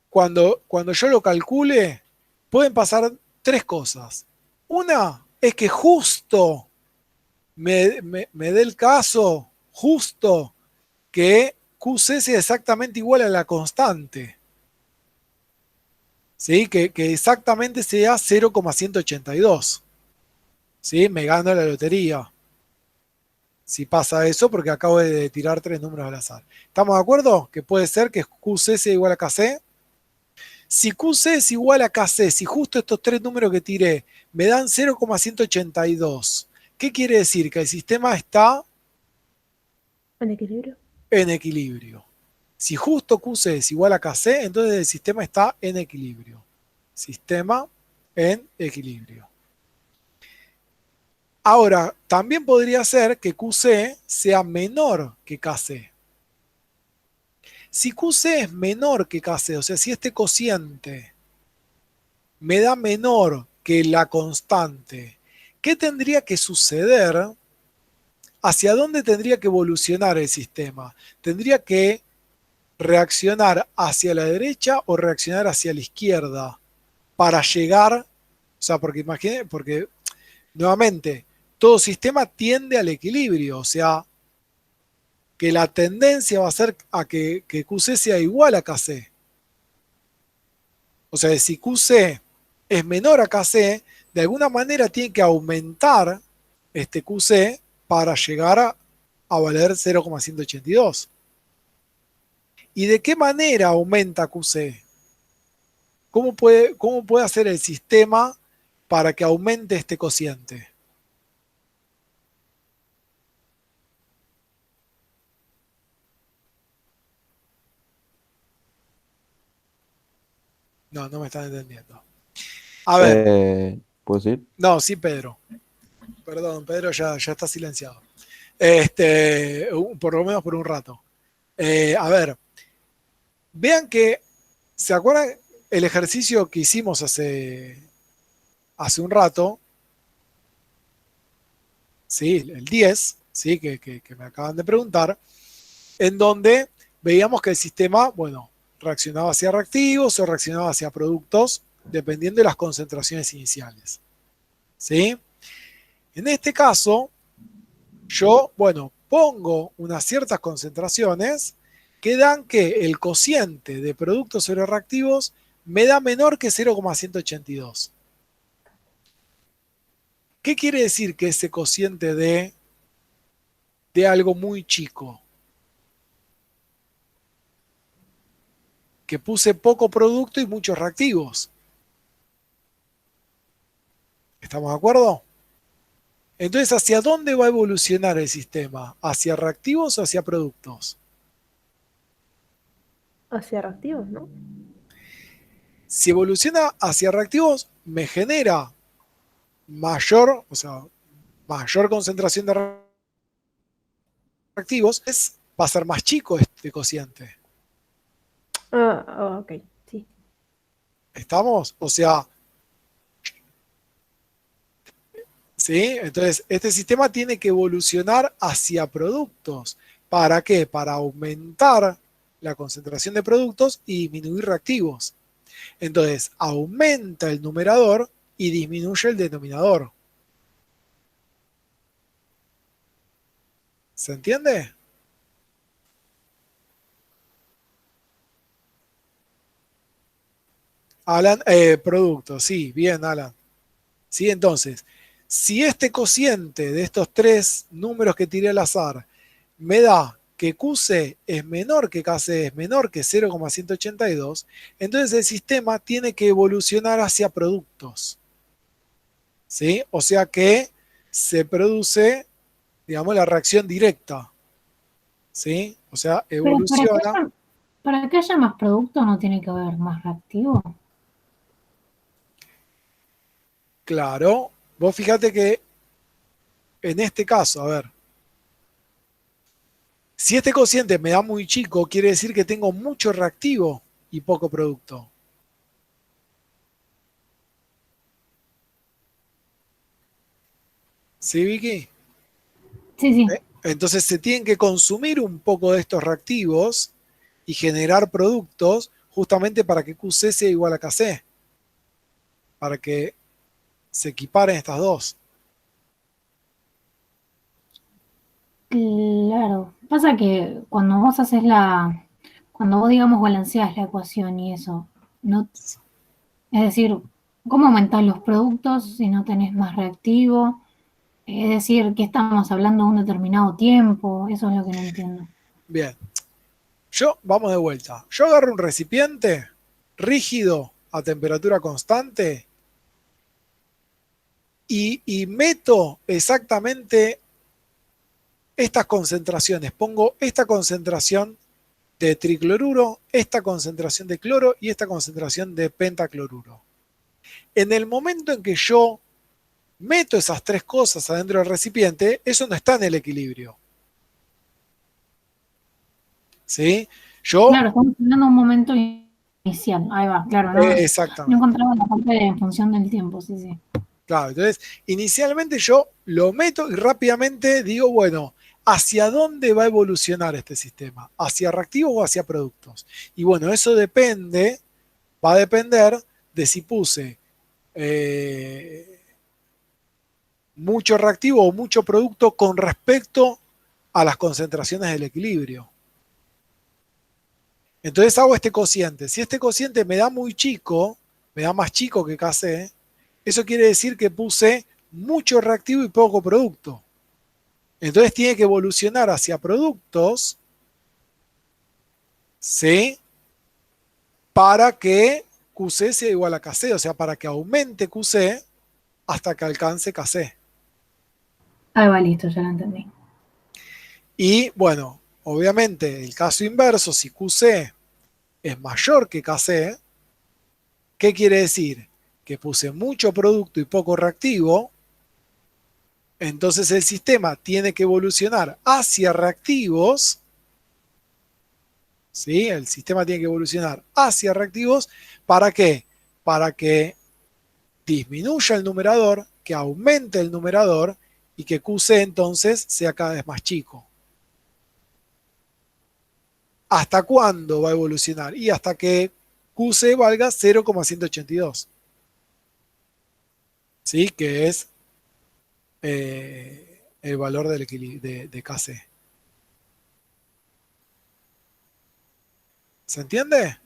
cuando yo lo calcule, pueden pasar tres cosas. Una es que justo me dé el caso, justo, que QC sea exactamente igual a la constante. ¿Sí? Que exactamente sea 0,182. ¿Sí? Me gano la lotería. Si pasa eso, porque acabo de tirar tres números al azar. ¿Estamos de acuerdo? Que puede ser que QC sea igual a KC. Si QC es igual a KC, si justo estos tres números que tiré me dan 0,182, ¿qué quiere decir? Que el sistema está ¿En equilibrio? en equilibrio. Si justo QC es igual a KC, entonces el sistema está en equilibrio. Sistema en equilibrio. Ahora, también podría ser que QC sea menor que KC. Si QC es menor que KC, o sea, si este cociente me da menor que la constante, ¿qué tendría que suceder? ¿Hacia dónde tendría que evolucionar el sistema? ¿Tendría que reaccionar hacia la derecha o reaccionar hacia la izquierda para llegar? O sea, porque imagínate, porque nuevamente, todo sistema tiende al equilibrio, o sea, que la tendencia va a ser a que QC sea igual a KC. O sea, si QC es menor a KC, de alguna manera tiene que aumentar este QC para llegar a valer 0,182. ¿Y de qué manera aumenta QC? ¿Cómo puede hacer el sistema para que aumente este cociente? No, no me están entendiendo. A ver, ¿Puedo decir? no, sí, Pedro. Perdón, Pedro ya está silenciado. Por lo menos por un rato. A ver, vean que, ¿se acuerdan el ejercicio que hicimos hace un rato? Sí, el 10, ¿sí? Que me acaban de preguntar, en donde veíamos que el sistema, bueno, reaccionaba hacia reactivos o reaccionaba hacia productos, dependiendo de las concentraciones iniciales. ¿Sí? En este caso, yo, bueno, pongo unas ciertas concentraciones que dan que el cociente de productos sobre reactivos me da menor que 0,182. ¿Qué quiere decir que ese cociente de algo muy chico? Que puse poco producto y muchos reactivos. ¿Estamos de acuerdo? Entonces, ¿hacia dónde va a evolucionar el sistema? ¿Hacia reactivos o hacia productos? Hacia reactivos, ¿no? Si evoluciona hacia reactivos, me genera mayor, o sea, mayor concentración de reactivos, va a ser más chico este cociente. Ok, sí. ¿Estamos? O sea, ¿sí? Entonces, este sistema tiene que evolucionar hacia productos. ¿Para qué? Para aumentar la concentración de productos y disminuir reactivos. Entonces, aumenta el numerador y disminuye el denominador. ¿Se entiende? Alan, productos, sí, bien, Alan. Sí, entonces, si este cociente de estos tres números que tiré al azar me da que QC es menor que KC es menor que 0,182, entonces el sistema tiene que evolucionar hacia productos. ¿Sí? O sea que se produce, digamos, la reacción directa. ¿Sí? O sea, Pero evoluciona. para que haya más producto no tiene que haber más reactivo. Claro. Vos fíjate que en este caso, a ver, si este cociente me da muy chico, quiere decir que tengo mucho reactivo y poco producto. ¿Sí, Vicky? Sí, sí. Entonces se tienen que consumir un poco de estos reactivos y generar productos justamente para que QC sea igual a KC, para que se equiparen estas dos. Claro. Pasa que cuando vos haces cuando vos digamos balanceás la ecuación y eso, no, es decir, ¿cómo aumentar los productos si no tenés más reactivo? Es decir, que estamos hablando de un determinado tiempo, eso es lo que no entiendo. Bien, vamos de vuelta. Yo agarro un recipiente rígido a temperatura constante y meto exactamente estas concentraciones. Pongo esta concentración de tricloruro, esta concentración de cloro y esta concentración de pentacloruro. En el momento en que yo meto esas tres cosas adentro del recipiente, eso no está en el equilibrio. ¿Sí? Claro, estamos hablando de un momento inicial. Ahí va, claro, no Exactamente. encontraba la parte en función del tiempo, sí, sí. Claro, entonces inicialmente yo lo meto y rápidamente digo, bueno, ¿hacia dónde va a evolucionar este sistema? ¿Hacia reactivos o hacia productos? Y bueno, eso va a depender de si puse mucho reactivo o mucho producto con respecto a las concentraciones del equilibrio. Entonces hago este cociente. Si este cociente me da muy chico, me da más chico que KC, eso quiere decir que puse mucho reactivo y poco producto. Entonces tiene que evolucionar hacia productos, ¿sí? Para que QC sea igual a KC, o sea, para que aumente QC hasta que alcance KC. Ah, va, listo, ya lo entendí. Y bueno, obviamente el caso inverso, si QC es mayor que KC, ¿qué quiere decir? Que puse mucho producto y poco reactivo, entonces el sistema tiene que evolucionar hacia reactivos, ¿sí? El sistema tiene que evolucionar hacia reactivos, ¿para qué? Para que disminuya el numerador, que aumente el numerador y que QC entonces sea cada vez más chico. ¿Hasta cuándo va a evolucionar? Y hasta que QC valga 0,182. ¿Sí? Que es el valor del de KC. ¿Se entiende?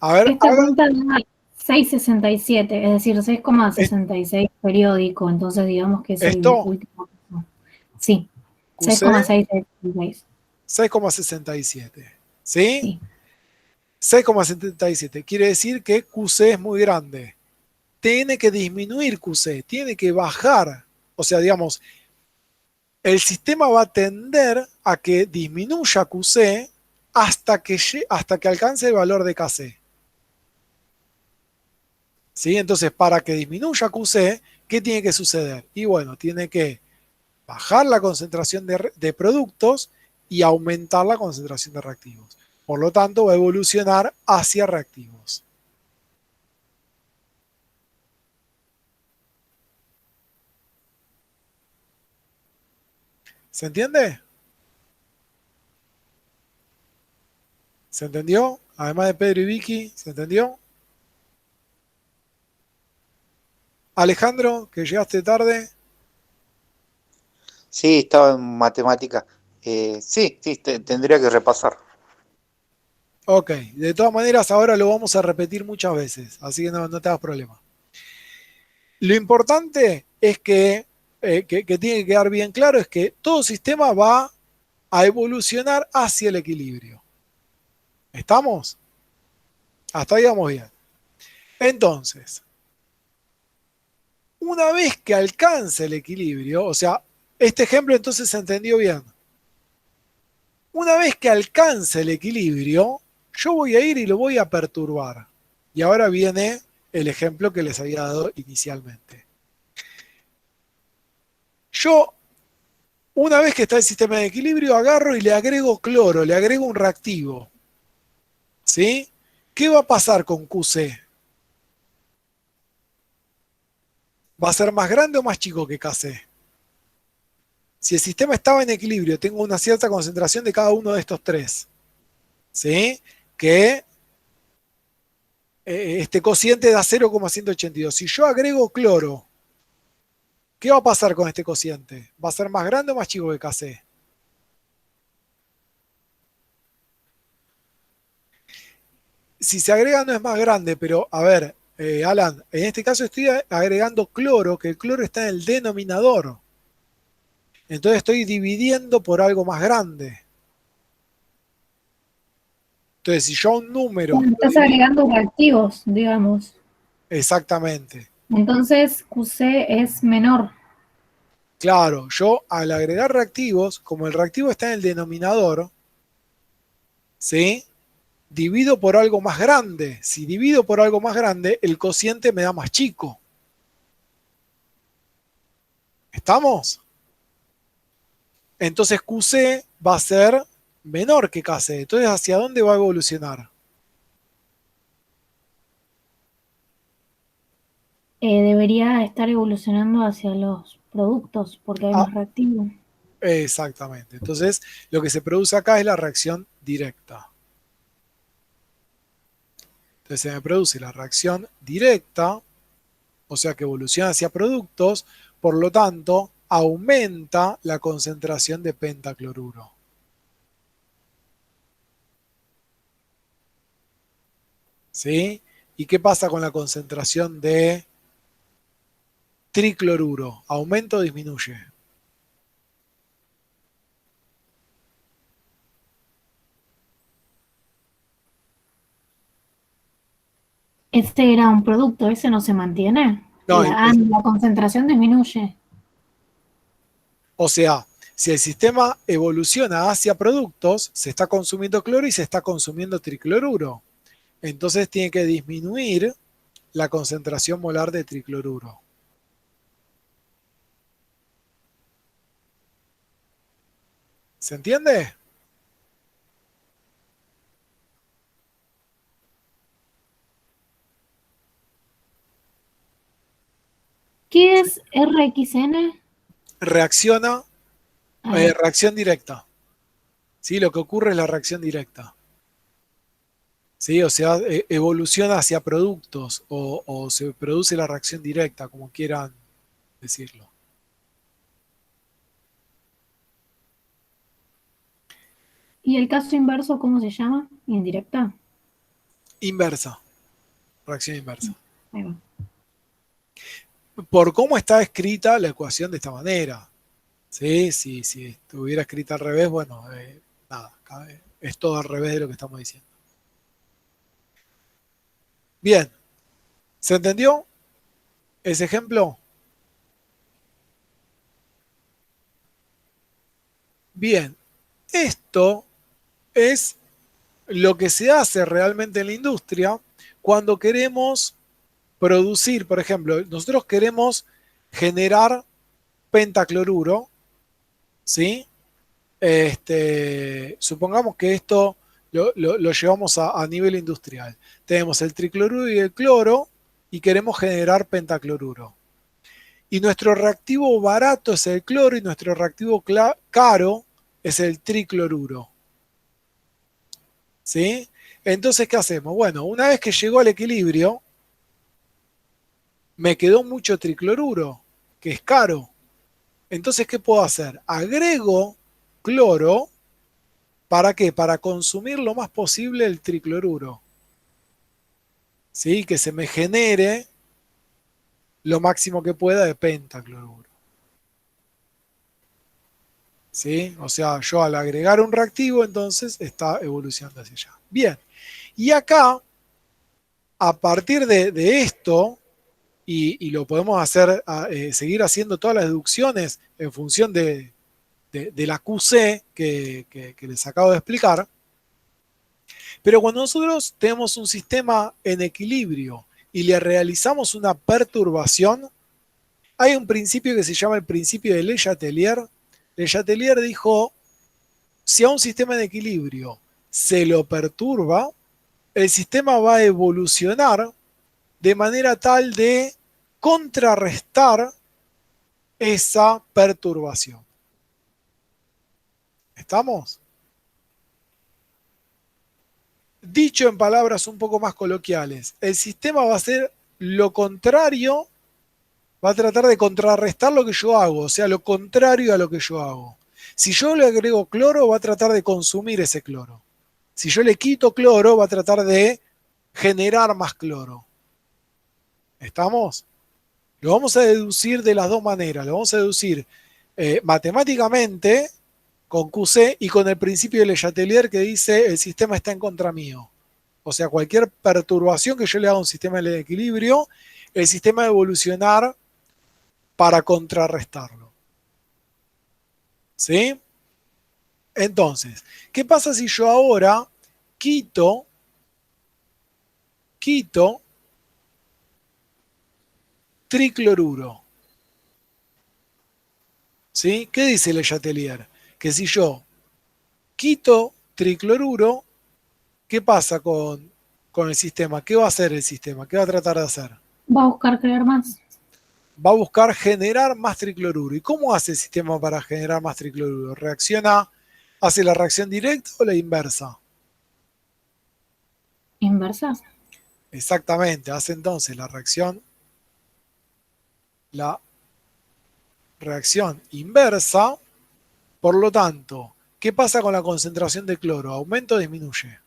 A ver, Esta cuenta da 6,67, es decir, 6,66 periódico, entonces digamos que es el ¿esto? último. Sí, QC 6,666. 6,67. ¿Sí? Sí. 6,77. Quiere decir que QC es muy grande. Tiene que disminuir QC, tiene que bajar. O sea, digamos, el sistema va a tender a que disminuya QC hasta que alcance el valor de KC. ¿Sí? Entonces, para que disminuya QC, ¿qué tiene que suceder? Y bueno, tiene que bajar la concentración de productos y aumentar la concentración de reactivos. Por lo tanto, va a evolucionar hacia reactivos. ¿Se entiende? ¿Se entendió? Además de Pedro y Vicky, ¿se entendió? Alejandro, que llegaste tarde. Sí, estaba en matemática. Sí, tendría que repasar. Ok, de todas maneras ahora lo vamos a repetir muchas veces, así que no te hagas problema. Lo importante es que tiene que quedar bien claro es que todo sistema va a evolucionar hacia el equilibrio. ¿Estamos? Hasta ahí vamos bien. Entonces, una vez que alcance el equilibrio, o sea, este ejemplo entonces se entendió bien. Una vez que alcance el equilibrio, yo voy a ir y lo voy a perturbar. Y ahora viene el ejemplo que les había dado inicialmente. Yo, una vez que está el sistema de equilibrio, agarro y le agrego cloro, le agrego un reactivo. ¿Sí? ¿Qué va a pasar con QC? ¿Va a ser más grande o más chico que KC? Si el sistema estaba en equilibrio, tengo una cierta concentración de cada uno de estos tres. ¿Sí? Que este cociente da 0,182. Si yo agrego cloro, ¿qué va a pasar con este cociente? ¿Va a ser más grande o más chico que KC? Si se agrega no es más grande, pero a ver, Alan, en este caso estoy agregando cloro, que el cloro está en el denominador. Entonces estoy dividiendo por algo más grande. Entonces, si yo a un número... Estás agregando reactivos, digamos. Exactamente. Entonces QC es menor. Claro, yo al agregar reactivos, como el reactivo está en el denominador, ¿sí? Divido por algo más grande. Si divido por algo más grande, el cociente me da más chico. ¿Estamos? Entonces QC va a ser menor que KC. Entonces, ¿hacia dónde va a evolucionar? debería estar evolucionando hacia los productos porque hay Ah, más reactivo. exactamente. Entonces, lo que se produce acá es la reacción directa. Entonces, se me produce la reacción directa, o sea que evoluciona hacia productos, por lo tanto, aumenta la concentración de pentacloruro. ¿Sí? ¿Y qué pasa con la concentración de tricloruro? ¿Aumenta o disminuye? Este era un producto, ese no se mantiene. No, La concentración disminuye. o sea, si el sistema evoluciona hacia productos, se está consumiendo cloro y se está consumiendo tricloruro. Entonces tiene que disminuir la concentración molar de tricloruro. ¿Se entiende? ¿Qué es RXN? Reacciona, Ahí. reacción directa. ¿Sí? Lo que ocurre es la reacción directa. ¿Sí? O sea, evoluciona hacia productos o se produce la reacción directa, como quieran decirlo. ¿Y el caso inverso cómo se llama? Indirecta. Inversa, reacción inversa. Ahí va. Por cómo está escrita la ecuación de esta manera. ¿Sí? Si estuviera escrita al revés, bueno, nada, es todo al revés de lo que estamos diciendo. Bien, ¿se entendió ese ejemplo? Bien, esto es lo que se hace realmente en la industria cuando queremos producir, por ejemplo, nosotros queremos generar pentacloruro, ¿sí? Supongamos que esto lo llevamos a nivel industrial. Tenemos el tricloruro y el cloro y queremos generar pentacloruro. Y nuestro reactivo barato es el cloro y nuestro reactivo caro es el tricloruro. ¿Sí? Entonces, ¿qué hacemos? Bueno, una vez que llegó al equilibrio, me quedó mucho tricloruro, que es caro. Entonces, ¿qué puedo hacer? Agrego cloro, ¿para qué? Para consumir lo más posible el tricloruro. ¿Sí? Que se me genere lo máximo que pueda de pentacloruro. ¿Sí? O sea, yo al agregar un reactivo, entonces está evolucionando hacia allá. Bien. Y acá, a partir de esto, y lo podemos hacer, seguir haciendo todas las deducciones en función de la QC que les acabo de explicar. Pero cuando nosotros tenemos un sistema en equilibrio y le realizamos una perturbación, hay un principio que se llama el principio de Le Chatelier. Le Chatelier dijo, si a un sistema en equilibrio se lo perturba, el sistema va a evolucionar de manera tal de contrarrestar esa perturbación. ¿Estamos? Dicho en palabras un poco más coloquiales, el sistema va a hacer lo contrario, va a tratar de contrarrestar lo que yo hago, o sea, lo contrario a lo que yo hago. Si yo le agrego cloro, va a tratar de consumir ese cloro. Si yo le quito cloro, va a tratar de generar más cloro. ¿Estamos? Lo vamos a deducir de las dos maneras. Lo vamos a deducir matemáticamente con QC y con el principio de Le Chatelier que dice el sistema está en contra mío. O sea, cualquier perturbación que yo le haga a un sistema de equilibrio, el sistema va a evolucionar para contrarrestarlo. ¿Sí? Entonces, ¿qué pasa si yo ahora quito tricloruro? ¿Sí? ¿Qué dice Le Chatelier? Que si yo quito tricloruro, ¿qué pasa con el sistema? ¿Qué va a hacer el sistema? ¿Qué va a tratar de hacer? Va a buscar crear más. Va a buscar generar más tricloruro. ¿Y cómo hace el sistema para generar más tricloruro? ¿Hace la reacción directa o la inversa? Inversa. Exactamente, hace entonces la reacción inversa. Por lo tanto, ¿qué pasa con la concentración de cloro? ¿Aumenta o disminuye?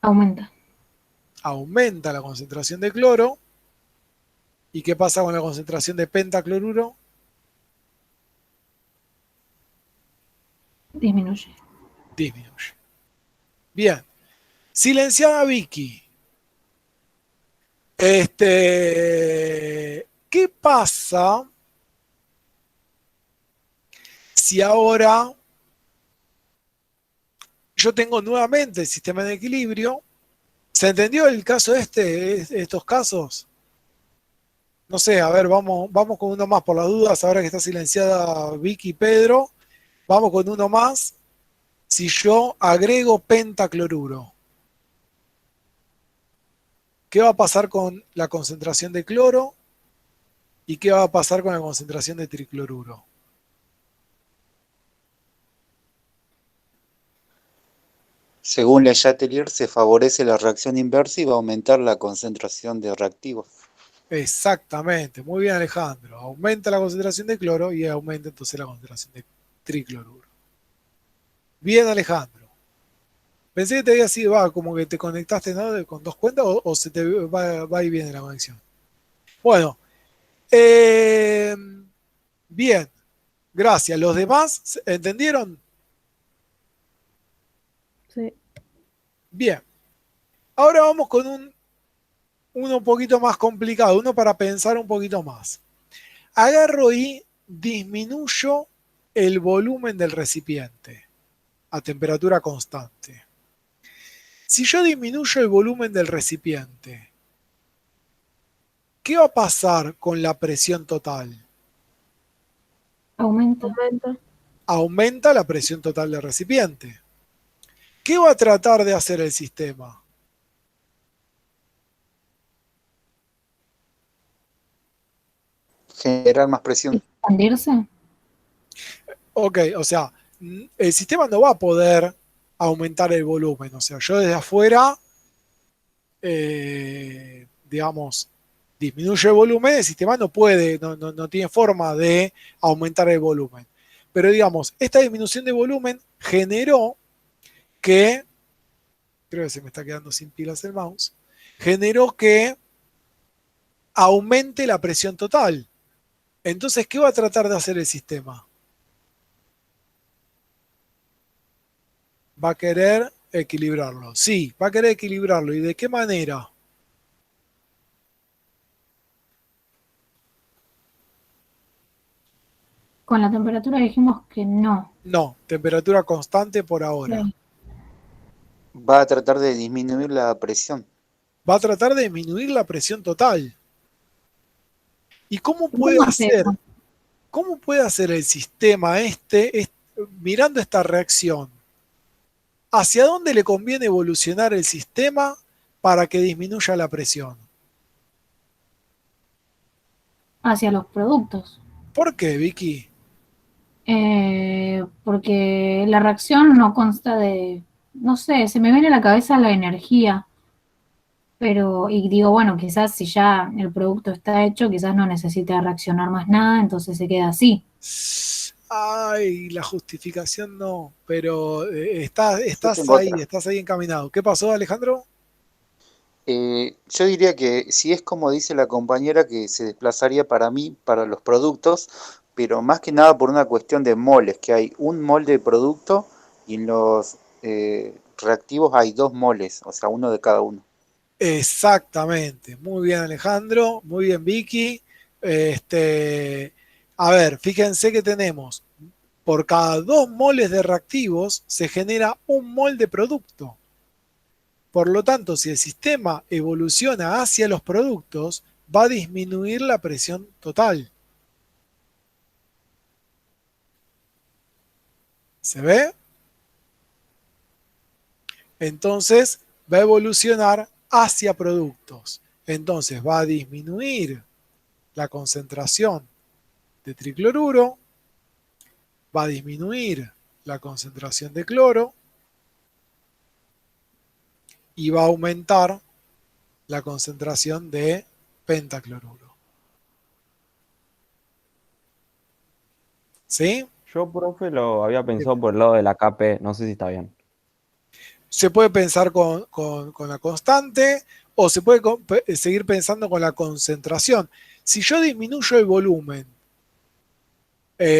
Aumenta. Aumenta la concentración de cloro. ¿Y qué pasa con la concentración de pentacloruro? Disminuye. Disminuye. Bien. Silenciada Vicky. ¿Qué pasa si ahora yo tengo nuevamente el sistema en equilibrio? ¿Se entendió el caso estos casos? No sé, a ver, vamos con uno más por las dudas, ahora que está silenciada Vicky y Pedro. Vamos con uno más. Si yo agrego pentacloruro, ¿qué va a pasar con la concentración de cloro? ¿Y qué va a pasar con la concentración de tricloruro? Según Le Chatelier, se favorece la reacción inversa y va a aumentar la concentración de reactivos. Exactamente, muy bien Alejandro. Aumenta la concentración de cloro y aumenta entonces la concentración de tricloruro. Bien Alejandro. Pensé que te había sido, como que te conectaste, ¿no? Con dos cuentas o se te va y viene la conexión. Bueno, bien, gracias. ¿Los demás entendieron? Sí. Bien. Ahora vamos con uno un poquito más complicado, uno para pensar un poquito más. Agarro y disminuyo el volumen del recipiente a temperatura constante. Si yo disminuyo el volumen del recipiente, ¿qué va a pasar con la presión total? Aumenta. Aumenta. Aumenta la presión total del recipiente. ¿Qué va a tratar de hacer el sistema? Generar más presión. Expandirse. Ok, o sea, el sistema no va a poder aumentar el volumen. O sea, yo desde afuera, digamos, disminuyo el volumen, el sistema no puede, no tiene forma de aumentar el volumen. Pero digamos, esta disminución de volumen generó que, creo que se me está quedando sin pilas el mouse, generó que aumente la presión total. Entonces, ¿qué va a tratar de hacer el sistema? Va a querer equilibrarlo. Sí, va a querer equilibrarlo. ¿Y de qué manera? Con la temperatura dijimos que no. No, temperatura constante por ahora. Sí. Va a tratar de disminuir la presión. Va a tratar de disminuir la presión total. ¿Y cómo puede ¿Cómo hacer? hacemos? ¿Cómo puede hacer el sistema mirando esta reacción? ¿Hacia dónde le conviene evolucionar el sistema para que disminuya la presión? Hacia los productos. ¿Por qué, Vicky? Porque la reacción no consta de, no sé, se me viene a la cabeza la energía, pero, y digo, bueno, quizás si ya el producto está hecho, quizás no necesita reaccionar más nada, entonces se queda así. Ay, la justificación no, pero Yo tengo otra. estás ahí encaminado. ¿Qué pasó, Alejandro? Yo diría que si es como dice la compañera, que se desplazaría para mí, para los productos, pero más que nada por una cuestión de moles, que hay un mol de producto y en los reactivos hay 2 moles, o sea, uno de cada uno. Exactamente. Muy bien, Alejandro. Muy bien, Vicky. Este, a ver, fíjense que tenemos, por cada 2 moles de reactivos se genera 1 mol de producto. Por lo tanto, si el sistema evoluciona hacia los productos, va a disminuir la presión total. ¿Se ve? Entonces va a evolucionar hacia productos. Entonces va a disminuir la concentración de tricloruro, va a disminuir la concentración de cloro y va a aumentar la concentración de pentacloruro. ¿Sí? Yo, profe, lo había pensado por el lado de la KP, no sé si está bien. Se puede pensar con la constante o se puede seguir pensando con la concentración. Si yo disminuyo el volumen,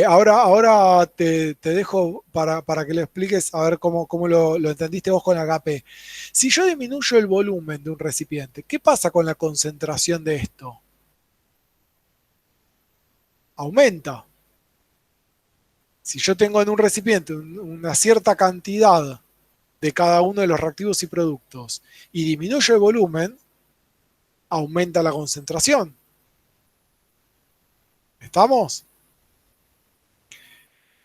ahora te dejo para que lo expliques, a ver cómo lo entendiste vos con la KP. Si yo disminuyo el volumen de un recipiente, ¿qué pasa con la concentración de esto? Aumenta. Si yo tengo en un recipiente una cierta cantidad de cada uno de los reactivos y productos y disminuyo el volumen, aumenta la concentración. ¿Estamos?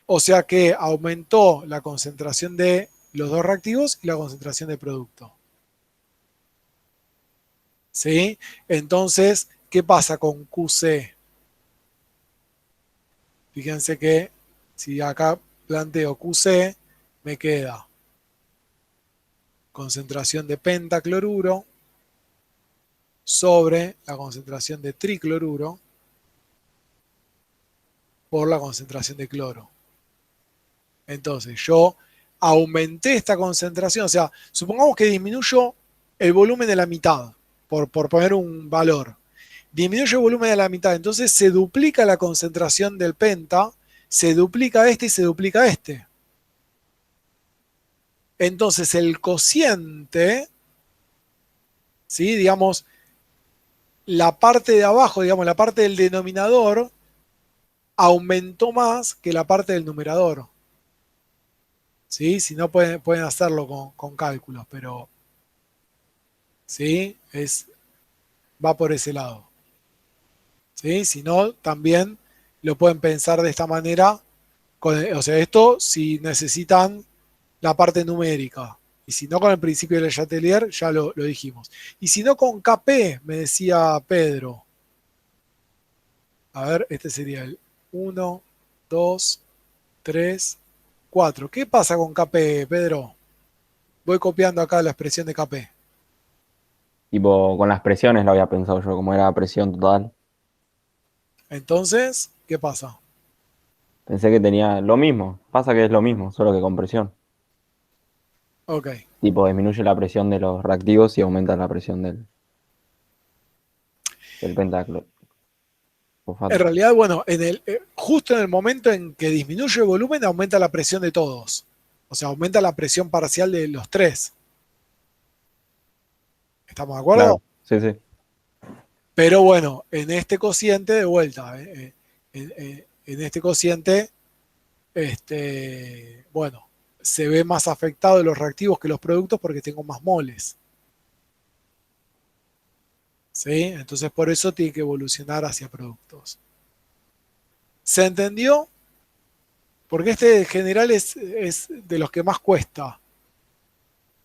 O sea que aumentó la concentración de los dos reactivos y la concentración de producto. ¿Sí? Entonces, ¿qué pasa con QC? Fíjense que si acá planteo QC, me queda concentración de pentacloruro sobre la concentración de tricloruro por la concentración de cloro. Entonces, yo aumenté esta concentración, o sea, supongamos que disminuyo el volumen de la mitad, por poner un valor. Disminuyo el volumen de la mitad, entonces se duplica la concentración del penta, se duplica este y se duplica este. Entonces, el cociente, ¿sí? Digamos, la parte de abajo, digamos, la parte del denominador, aumentó más que la parte del numerador. ¿Sí? Si no pueden hacerlo con cálculos, pero ¿sí? Va por ese lado. ¿Sí? Si no, también lo pueden pensar de esta manera. O sea, esto si necesitan la parte numérica. Y si no, con el principio del Chatelier, ya lo dijimos. Y si no, con KP, me decía Pedro. A ver, este sería el 1, 2, 3, 4. ¿Qué pasa con KP, Pedro? Voy copiando acá la expresión de KP. Tipo, con las presiones lo había pensado yo, como era presión total. Entonces, ¿qué pasa? Pensé que tenía lo mismo. Pasa que es lo mismo, solo que con presión. Ok. Tipo, disminuye la presión de los reactivos y aumenta la presión del pentacloruro. En realidad, bueno, justo en el momento en que disminuye el volumen, aumenta la presión de todos. O sea, aumenta la presión parcial de los tres. ¿Estamos de acuerdo? Claro, sí, sí. Pero bueno, en este cociente, de vuelta, en este cociente, bueno, se ve más afectado los reactivos que los productos porque tengo más moles. ¿Sí? Entonces por eso tiene que evolucionar hacia productos. ¿Se entendió? Porque este en general es de los que más cuesta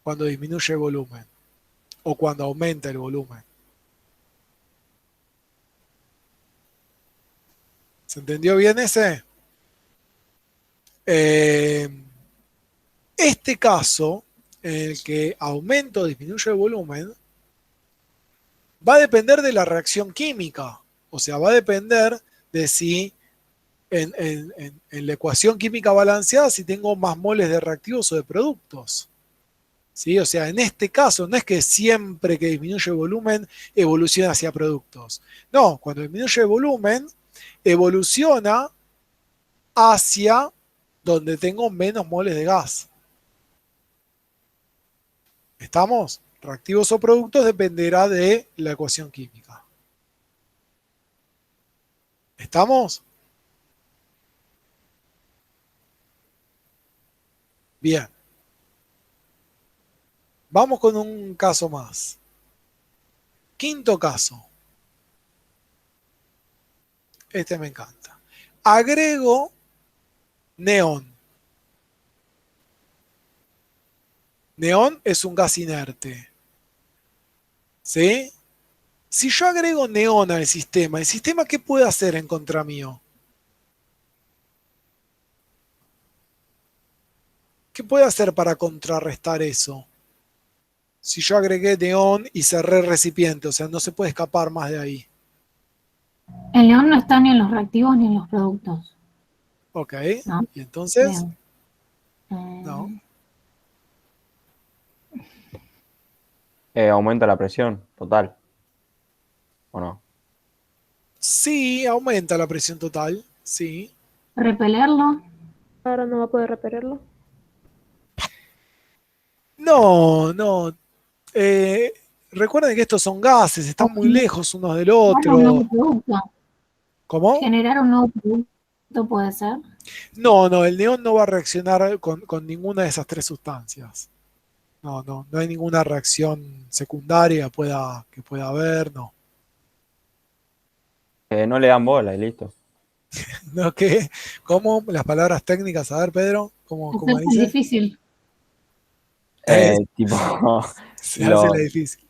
cuando disminuye el volumen o cuando aumenta el volumen. ¿Se entendió bien ese? Este caso, en el que aumenta o disminuye el volumen, va a depender de la reacción química. O sea, va a depender de si en la ecuación química balanceada, si tengo más moles de reactivos o de productos. ¿Sí? O sea, en este caso, no es que siempre que disminuye el volumen evoluciona hacia productos. No, cuando disminuye el volumen, evoluciona hacia donde tengo menos moles de gas. ¿Estamos? Reactivos o productos dependerá de la ecuación química. ¿Estamos? Bien. Vamos con un caso más. Quinto caso. Este me encanta. Agrego neón. Neón es un gas inerte. ¿Sí? Si yo agrego neón al sistema, ¿el sistema qué puede hacer en contra mío? ¿Qué puede hacer para contrarrestar eso? Si yo agregué neón y cerré el recipiente, o sea, no se puede escapar más de ahí. El neón no está ni en los reactivos ni en los productos, Ok, ¿no? y entonces, Bien. no. Aumenta la presión total, ¿o no? Sí, aumenta la presión total, sí. Repelerlo. Ahora no va a poder repelerlo. No, no. eh, recuerden que estos son gases, están muy lejos unos del Generar un nuevo otro. producto. ¿Cómo? Generar un nuevo producto puede ser. No, no, el neón no va a reaccionar con ninguna de esas tres sustancias. No, no, no hay ninguna reacción secundaria que pueda haber, no. No le dan bola y listo. No, ¿qué? ¿Cómo? Las palabras técnicas, a ver, Pedro, ¿cómo Hacerse el dice? difícil. Eh, Tipo, se hace la lo- difícil.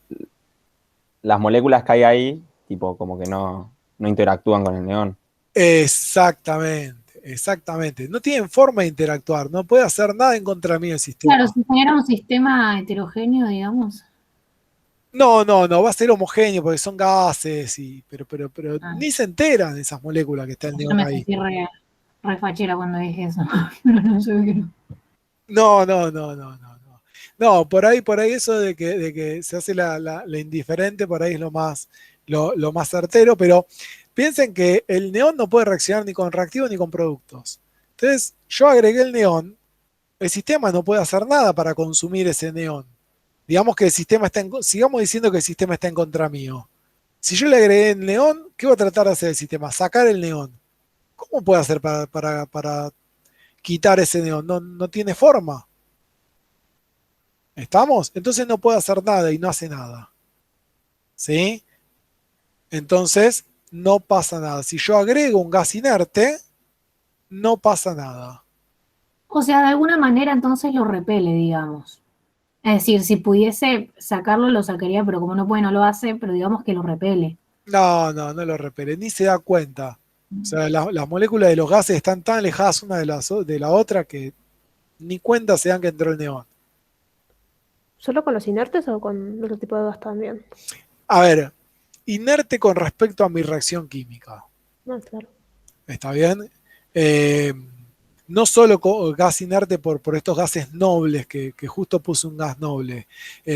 las moléculas que hay ahí, tipo, como que no interactúan con el neón. Exactamente, exactamente. No tienen forma de interactuar, no puede hacer nada en contra mí el Claro, sistema. si genera un sistema heterogéneo, digamos. No, no, no, va a ser homogéneo porque son gases, pero Ah, ni se enteran esas moléculas que está el yo neón me ahí. sentí re fachera cuando dije eso. Pero no, se ve que no. No, no, no, no, no, no. No, por ahí eso de que se hace la indiferente, por ahí es lo más certero, pero piensen que el neón no puede reaccionar ni con reactivos ni con productos. Entonces, yo agregué el neón, el sistema no puede hacer nada para consumir ese neón. Digamos que el sistema sigamos diciendo que el sistema está en contra mío. Si yo le agregué el neón, ¿qué va a tratar de hacer el sistema? Sacar el neón. ¿Cómo puede hacer para quitar ese neón? No, no tiene forma. ¿Estamos? Entonces no puede hacer nada y no hace nada. ¿Sí? Entonces no pasa nada. Si yo agrego un gas inerte, no pasa nada. O sea, de alguna manera entonces lo repele, digamos. Es decir, si pudiese sacarlo, lo sacaría, pero como no puede, no lo hace, pero digamos que lo repele. No, no, no lo repele, ni se da cuenta. O sea, las moléculas de los gases están tan alejadas una de la otra que ni cuenta se dan que entró el neón. ¿Solo con los inertes o con otro tipo de gas también? A ver, inerte con respecto a mi reacción química. No, claro. ¿Está bien? Eh, no solo gas inerte por estos gases nobles, que justo puse un gas noble.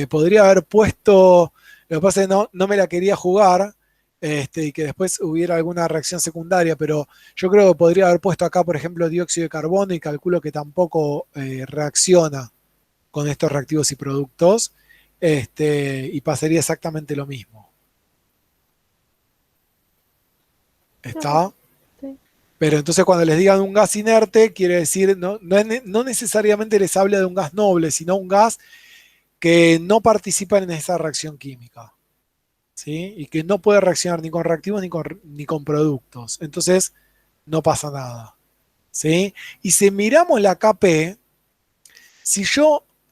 Podría haber puesto, lo que pasa es que no me la quería jugar, y que después hubiera alguna reacción secundaria, pero yo creo que podría haber puesto acá, por ejemplo, dióxido de carbono y calculo que tampoco reacciona con estos reactivos y productos, y pasaría exactamente lo mismo. Ok, ¿Está? sí. Pero entonces cuando les digan un gas inerte, quiere decir, no necesariamente les habla de un gas noble, sino un gas que no participa en esa reacción química, ¿sí? Y que no puede reaccionar ni con reactivos ni con productos. Entonces no pasa nada, ¿sí? Y si miramos la KP,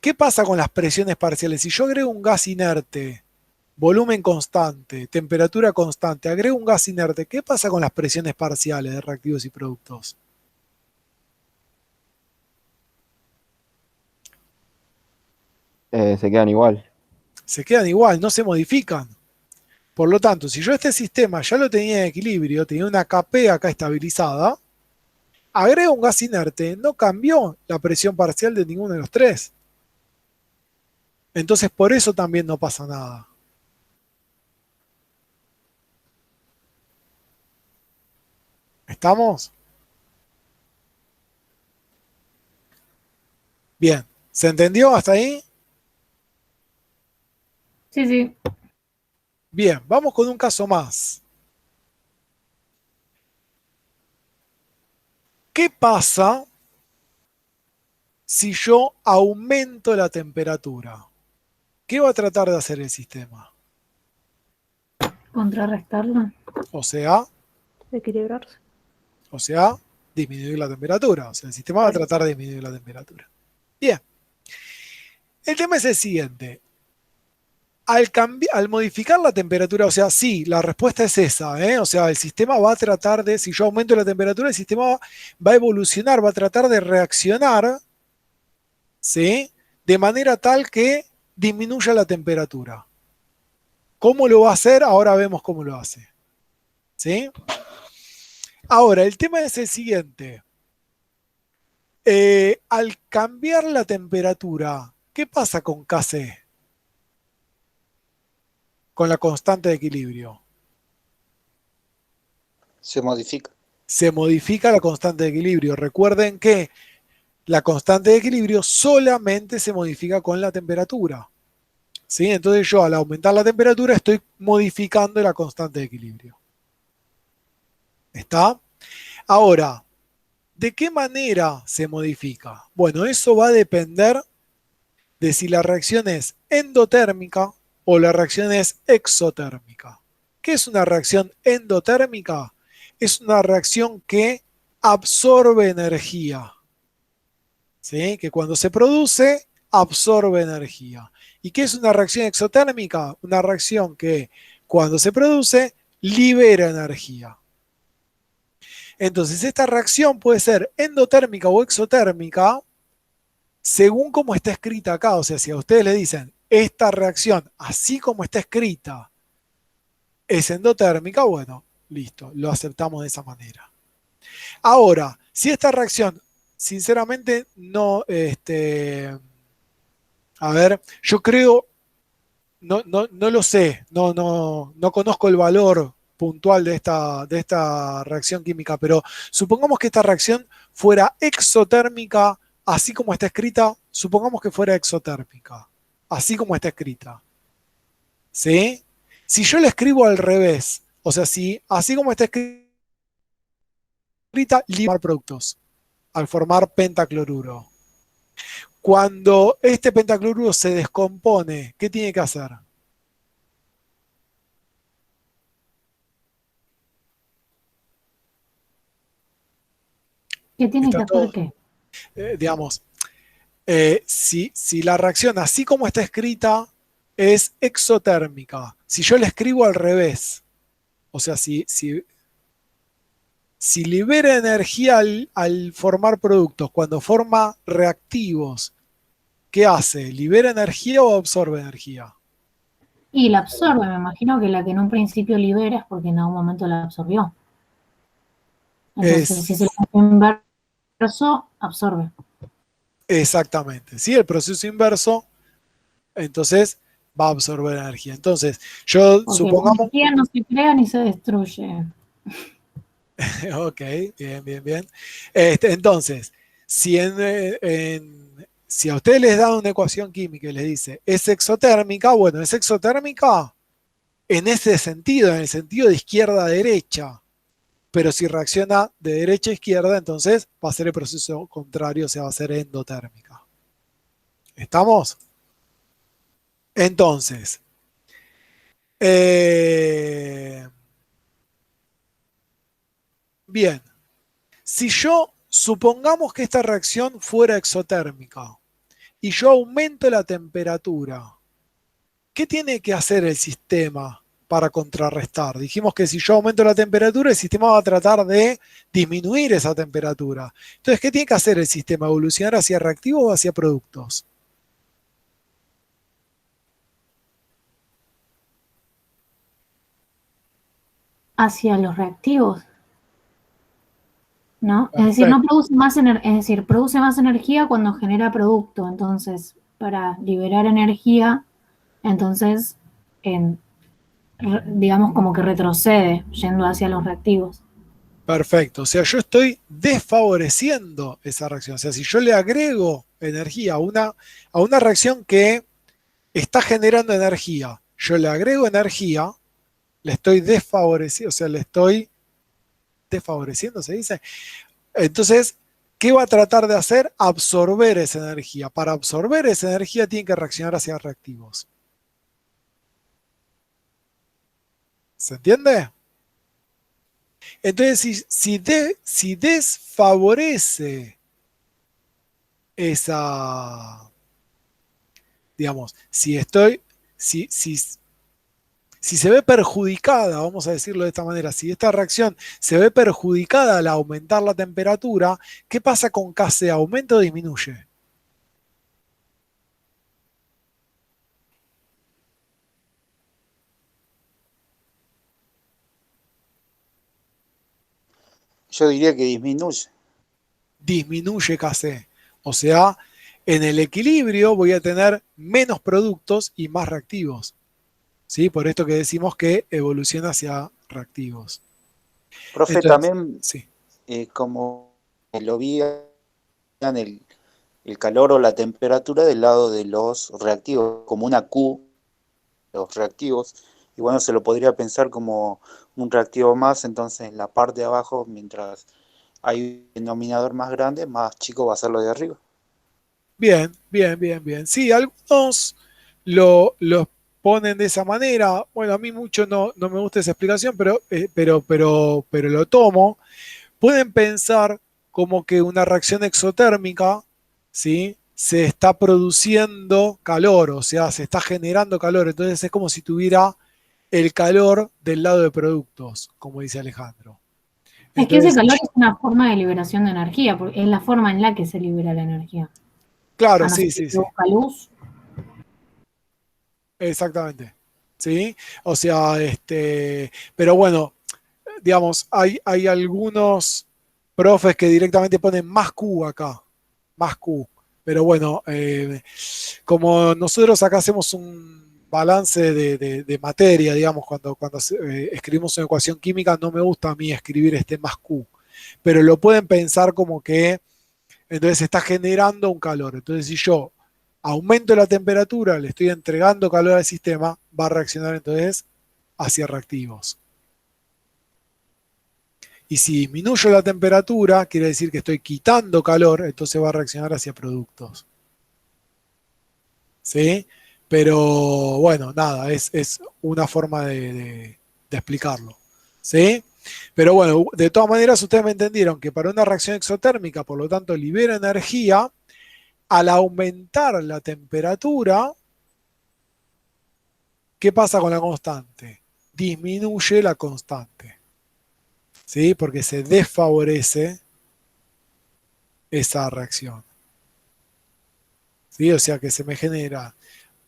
¿qué pasa con las presiones parciales? Si yo agrego un gas inerte, volumen constante, temperatura constante, agrego un gas inerte, ¿qué pasa con las presiones parciales de reactivos y productos? Se quedan igual. Se quedan igual, no se modifican. Por lo tanto, si yo este sistema ya lo tenía en equilibrio, tenía una KP acá estabilizada, agrego un gas inerte, no cambió la presión parcial de ninguno de los tres. Entonces, por eso también no pasa nada. ¿Estamos? Bien. ¿Se entendió hasta ahí? Sí, sí. Bien, vamos con un caso más. ¿Qué pasa si yo aumento la temperatura? ¿Qué va a tratar de hacer el sistema? Contrarrestarlo. O sea, Equilibrarse. o sea, disminuir la temperatura. O sea, el sistema va a tratar de disminuir la temperatura. Bien. El tema es el siguiente. Al modificar la temperatura, o sea, sí, la respuesta es esa, ¿eh? O sea, el sistema va a tratar de, si yo aumento la temperatura, el sistema va a evolucionar, va a tratar de reaccionar, ¿sí? De manera tal que disminuya la temperatura. ¿Cómo lo va a hacer? Ahora vemos cómo lo hace, ¿sí? Ahora, el tema es el siguiente. Al cambiar la temperatura, ¿qué pasa con Kc? Con la constante de equilibrio. Se modifica. Se modifica la constante de equilibrio. Recuerden que la constante de equilibrio solamente se modifica con la temperatura, ¿sí? Entonces yo al aumentar la temperatura estoy modificando la constante de equilibrio. ¿Está? Ahora, ¿de qué manera se modifica? Bueno, eso va a depender de si la reacción es endotérmica o la reacción es exotérmica. ¿Qué es una reacción endotérmica? Es una reacción que absorbe energía, ¿sí? Que cuando se produce, absorbe energía. ¿Y qué es una reacción exotérmica? Una reacción que cuando se produce, libera energía. Entonces, esta reacción puede ser endotérmica o exotérmica según como está escrita acá. O sea, si a ustedes le dicen, esta reacción, así como está escrita, es endotérmica, bueno, listo, lo aceptamos de esa manera. Ahora, si esta reacción, sinceramente, no, a ver, yo creo, no lo sé, no conozco el valor puntual de esta reacción química, pero supongamos que esta reacción fuera exotérmica, así como está escrita, supongamos que fuera exotérmica, así como está escrita. ¿Sí? Si yo la escribo al revés, o sea, si así como está escrita, libera productos al formar pentacloruro. Cuando este pentacloruro se descompone, ¿qué tiene que hacer? ¿Qué tiene Está que hacer todo, qué? digamos, si la reacción así como está escrita es exotérmica, si yo la escribo al revés, o sea, si libera energía al formar productos, cuando forma reactivos, ¿qué hace? ¿Libera energía o absorbe energía? Y la absorbe, me imagino que la que en un principio libera es porque en algún momento la absorbió. Entonces, si es el Es caso inverso, absorbe. exactamente. Si el proceso inverso, entonces va a absorber energía. Entonces, yo Porque la supongamos, energía no se crea ni se destruye. ok, bien. Entonces, si a ustedes les da una ecuación química y les dice es exotérmica, bueno, es exotérmica en ese sentido, en el sentido de izquierda a derecha. Pero si reacciona de derecha a izquierda, entonces va a ser el proceso contrario, o sea, va a ser endotérmica. ¿Estamos? Entonces, eh, bien, si yo supongamos que esta reacción fuera exotérmica y yo aumento la temperatura, ¿qué tiene que hacer el sistema para contrarrestar? Dijimos que si yo aumento la temperatura, el sistema va a tratar de disminuir esa temperatura. Entonces, ¿qué tiene que hacer el sistema? ¿Evolucionar hacia reactivos o hacia productos? Hacia los reactivos, ¿no? Es decir, no Perfecto. produce más es decir, produce más energía cuando genera producto. Entonces, para liberar energía, entonces, digamos como que retrocede yendo hacia los reactivos. Perfecto. O sea, yo estoy desfavoreciendo esa reacción. O sea, si yo le agrego energía a una reacción que está generando energía, yo le agrego energía, le estoy desfavoreciendo, o sea, le estoy desfavoreciendo, se dice. Entonces, ¿qué va a tratar de hacer? Absorber esa energía. Para absorber esa energía tiene que reaccionar hacia reactivos. ¿Se entiende? Entonces, si desfavorece esa, digamos, si estoy, si se ve perjudicada, vamos a decirlo de esta manera, si esta reacción se ve perjudicada al aumentar la temperatura, ¿qué pasa con Kc? ¿Aumenta o disminuye? Yo diría que disminuye. Disminuye Kc. O sea, en el equilibrio voy a tener menos productos y más reactivos. ¿Sí? Por esto que decimos que evoluciona hacia reactivos. Profe, Entonces, también sí. como lo vi en el calor o la temperatura del lado de los reactivos, como una Q, los reactivos, y bueno, se lo podría pensar como un reactivo más, entonces en la parte de abajo, mientras hay un denominador más grande, más chico va a ser lo de arriba. Bien, bien, bien, bien. Sí, algunos lo ponen de esa manera. Bueno, a mí mucho no me gusta esa explicación, pero lo tomo. Pueden pensar como que una reacción exotérmica, ¿sí? Se está produciendo calor, o sea, se está generando calor. Entonces es como si tuviera el calor del lado de productos, como dice Alejandro. Es que ese Entonces, calor es una forma de liberación de energía, porque es la forma en la que se libera la energía. claro, A no ser sí, que sí, se sí. busca luz. Exactamente. ¿Sí? O sea, pero bueno, digamos, hay algunos profes que directamente ponen más Q acá, más Q. Pero bueno, como nosotros acá hacemos un balance de materia, digamos, cuando escribimos una ecuación química, no me gusta a mí escribir este más Q. Pero lo pueden pensar como que entonces se está generando un calor. Entonces, si yo aumento la temperatura, le estoy entregando calor al sistema, va a reaccionar entonces hacia reactivos. Y si disminuyo la temperatura, quiere decir que estoy quitando calor, entonces va a reaccionar hacia productos. ¿Sí? Pero bueno, nada, es una forma de explicarlo. ¿Sí? Pero bueno, de todas maneras ustedes me entendieron que para una reacción exotérmica, por lo tanto, libera energía. Al aumentar la temperatura, ¿qué pasa con la constante? Disminuye la constante, ¿sí? Porque se desfavorece esa reacción, ¿sí? O sea que se me genera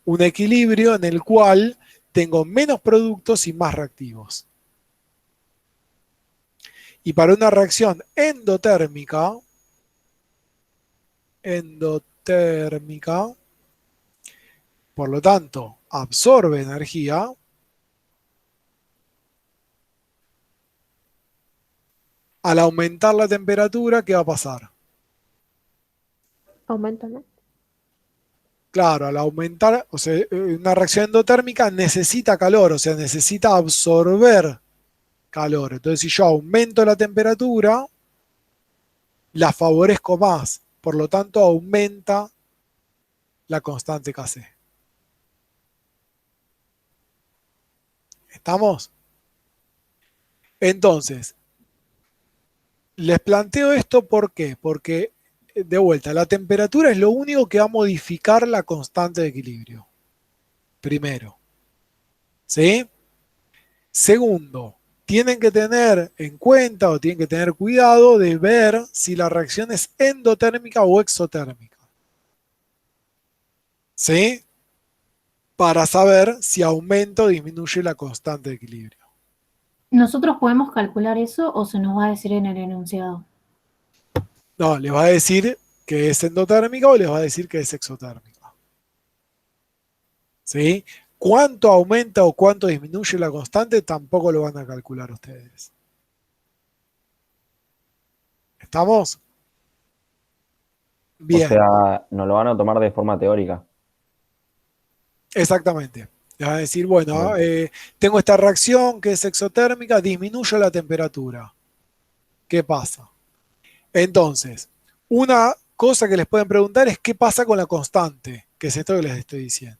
un equilibrio en el cual tengo menos productos y más reactivos. Y para una reacción endotérmica, por lo tanto, absorbe energía. Al aumentar la temperatura, ¿qué va a pasar? Aumenta, ¿no? Claro, al aumentar, o sea, una reacción endotérmica necesita calor, o sea, necesita absorber calor. Entonces, si yo aumento la temperatura, la favorezco más. Por lo tanto, aumenta la constante Kc. ¿Estamos? Entonces, les planteo esto ¿por qué? Porque, de vuelta, la temperatura es lo único que va a modificar la constante de equilibrio. Primero. ¿Sí? Segundo, tienen que tener en cuenta o tienen que tener cuidado de ver si la reacción es endotérmica o exotérmica. ¿Sí? Para saber si aumenta o disminuye la constante de equilibrio. ¿Nosotros podemos calcular eso o se nos va a decir en el enunciado? No, les va a decir que es endotérmica o les va a decir que es exotérmica. ¿Sí? ¿Cuánto aumenta o cuánto disminuye la constante? Tampoco lo van a calcular ustedes. ¿Estamos? O Bien. sea, no lo van a tomar de forma teórica. Exactamente. Le va a decir, bueno, Bien. tengo esta reacción que es exotérmica, disminuyo la temperatura. ¿Qué pasa? Entonces, una cosa que les pueden preguntar es qué pasa con la constante, que es esto que les estoy diciendo.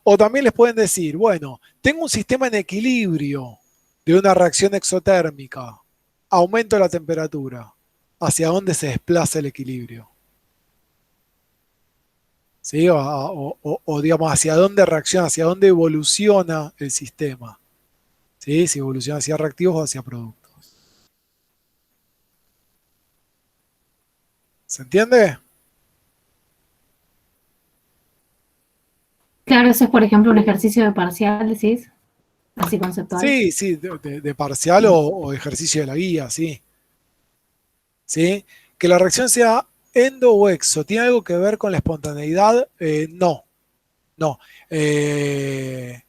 O también les pueden decir, bueno, tengo un sistema en equilibrio de una reacción exotérmica, aumento la temperatura. ¿Hacia dónde se desplaza el equilibrio? ¿sí? O, digamos, hacia dónde reacciona, hacia dónde evoluciona el sistema. ¿Sí? Si evoluciona hacia reactivos o hacia productos. ¿Se entiende? Claro, ese es, por ejemplo, un ejercicio de parcial, decís, así conceptual. Sí, sí, de parcial o ejercicio de la guía, sí. ¿Sí? Que la reacción sea endo o exo, ¿tiene algo que ver con la espontaneidad? No, no. En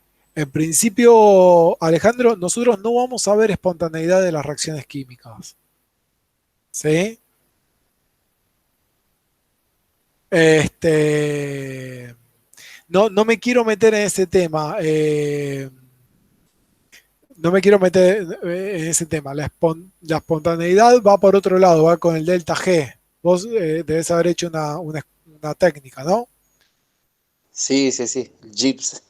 principio, Alejandro, nosotros no vamos a ver espontaneidad de las reacciones químicas. ¿Sí? No me quiero meter en ese tema. No me quiero meter en ese tema. La espontaneidad va por otro lado, va con el delta G. Vos debés haber hecho una técnica, ¿no? Sí, sí, sí, Jeeps.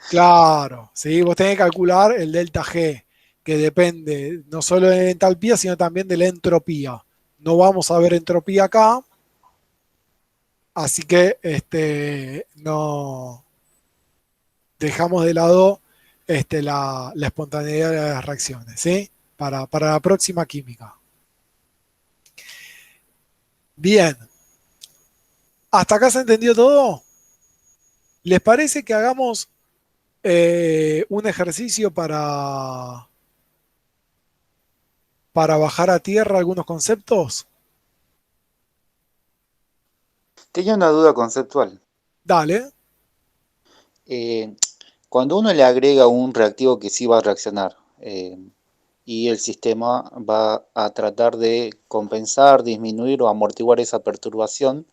Claro, ¿sí? Vos tenés que calcular el delta G, que depende no solo de la entalpía, sino también de la entropía. No vamos a ver entropía acá, así que no dejamos de lado la espontaneidad de las reacciones, ¿sí? Para la próxima química. Bien, ¿hasta acá se entendió todo? ¿Les parece que hagamos un ejercicio para bajar a tierra algunos conceptos? Tenía una duda conceptual. Dale. Eh, Cuando uno le agrega un reactivo que sí va a reaccionar, y el sistema va a tratar de compensar, disminuir o amortiguar esa perturbación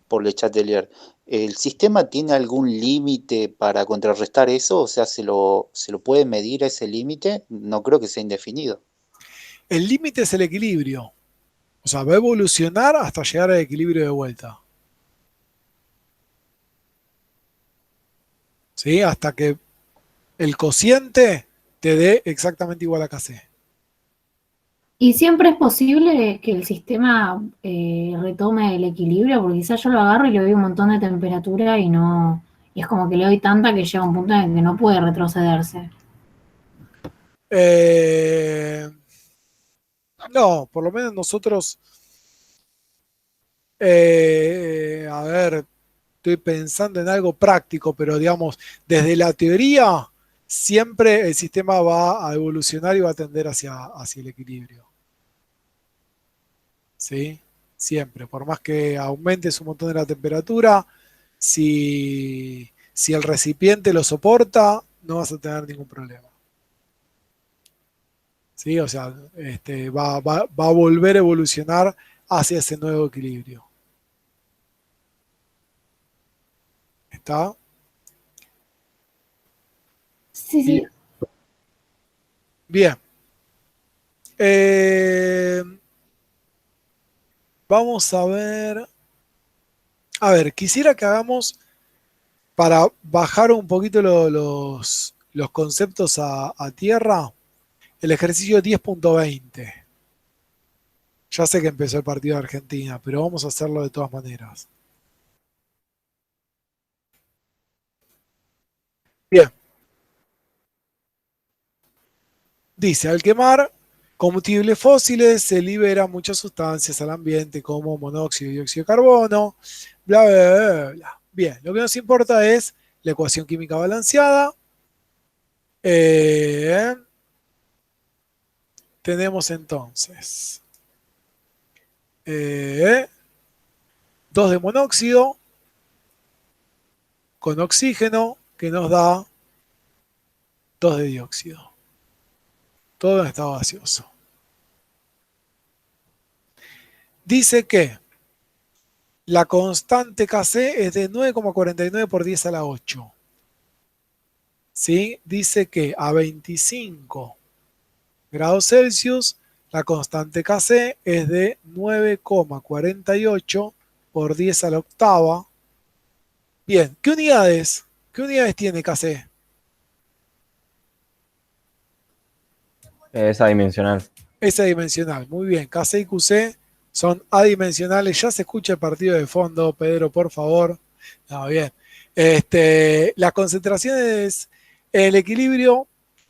por Le Chatelier, ¿el sistema tiene algún límite para contrarrestar eso? O sea, ¿se lo puede medir ese límite? No creo que sea indefinido. El límite es el equilibrio. O sea, va a evolucionar hasta llegar al equilibrio de vuelta. ¿Sí? Hasta que el cociente te dé exactamente igual a KC. Y siempre es posible que el sistema retome el equilibrio, porque quizás yo lo agarro y le doy un montón de temperatura y no, y es como que le doy tanta que llega un punto en el que no puede retrocederse. No, por lo menos nosotros, a ver, estoy pensando en algo práctico, pero digamos, desde la teoría, siempre el sistema va a evolucionar y va a tender hacia el equilibrio. ¿Sí? Siempre, por más que aumentes un montón de la temperatura, si el recipiente lo soporta, no vas a tener ningún problema. ¿Sí? O sea, va a volver a evolucionar hacia ese nuevo equilibrio. ¿Está? Sí, sí. Bien. Bien. Eh, vamos a ver. A ver, quisiera que hagamos, para bajar un poquito los conceptos a tierra, el ejercicio 10.20. Ya sé que empezó el partido de Argentina, pero vamos a hacerlo de todas maneras. Bien. Dice, al quemar combustibles fósiles se liberan muchas sustancias al ambiente como monóxido y dióxido de carbono, bla, bla, bla, bla. Bien, lo que nos importa es la ecuación química balanceada. Eh, tenemos entonces 2 de monóxido con oxígeno que nos da 2 de dióxido. Todo en estado gaseoso. Dice que la constante Kc es de 9,49 por 10 a la 8. ¿Sí? Dice que a 25 grados Celsius la constante Kc es de 9,48 por 10 a la octava. Bien, ¿qué unidades? ¿Qué unidades tiene Kc? Es adimensional. Es adimensional. Muy bien, Kc y Qc son adimensionales. Ya se escucha el partido de fondo, Pedro, por favor. No, bien. Las concentraciones, el equilibrio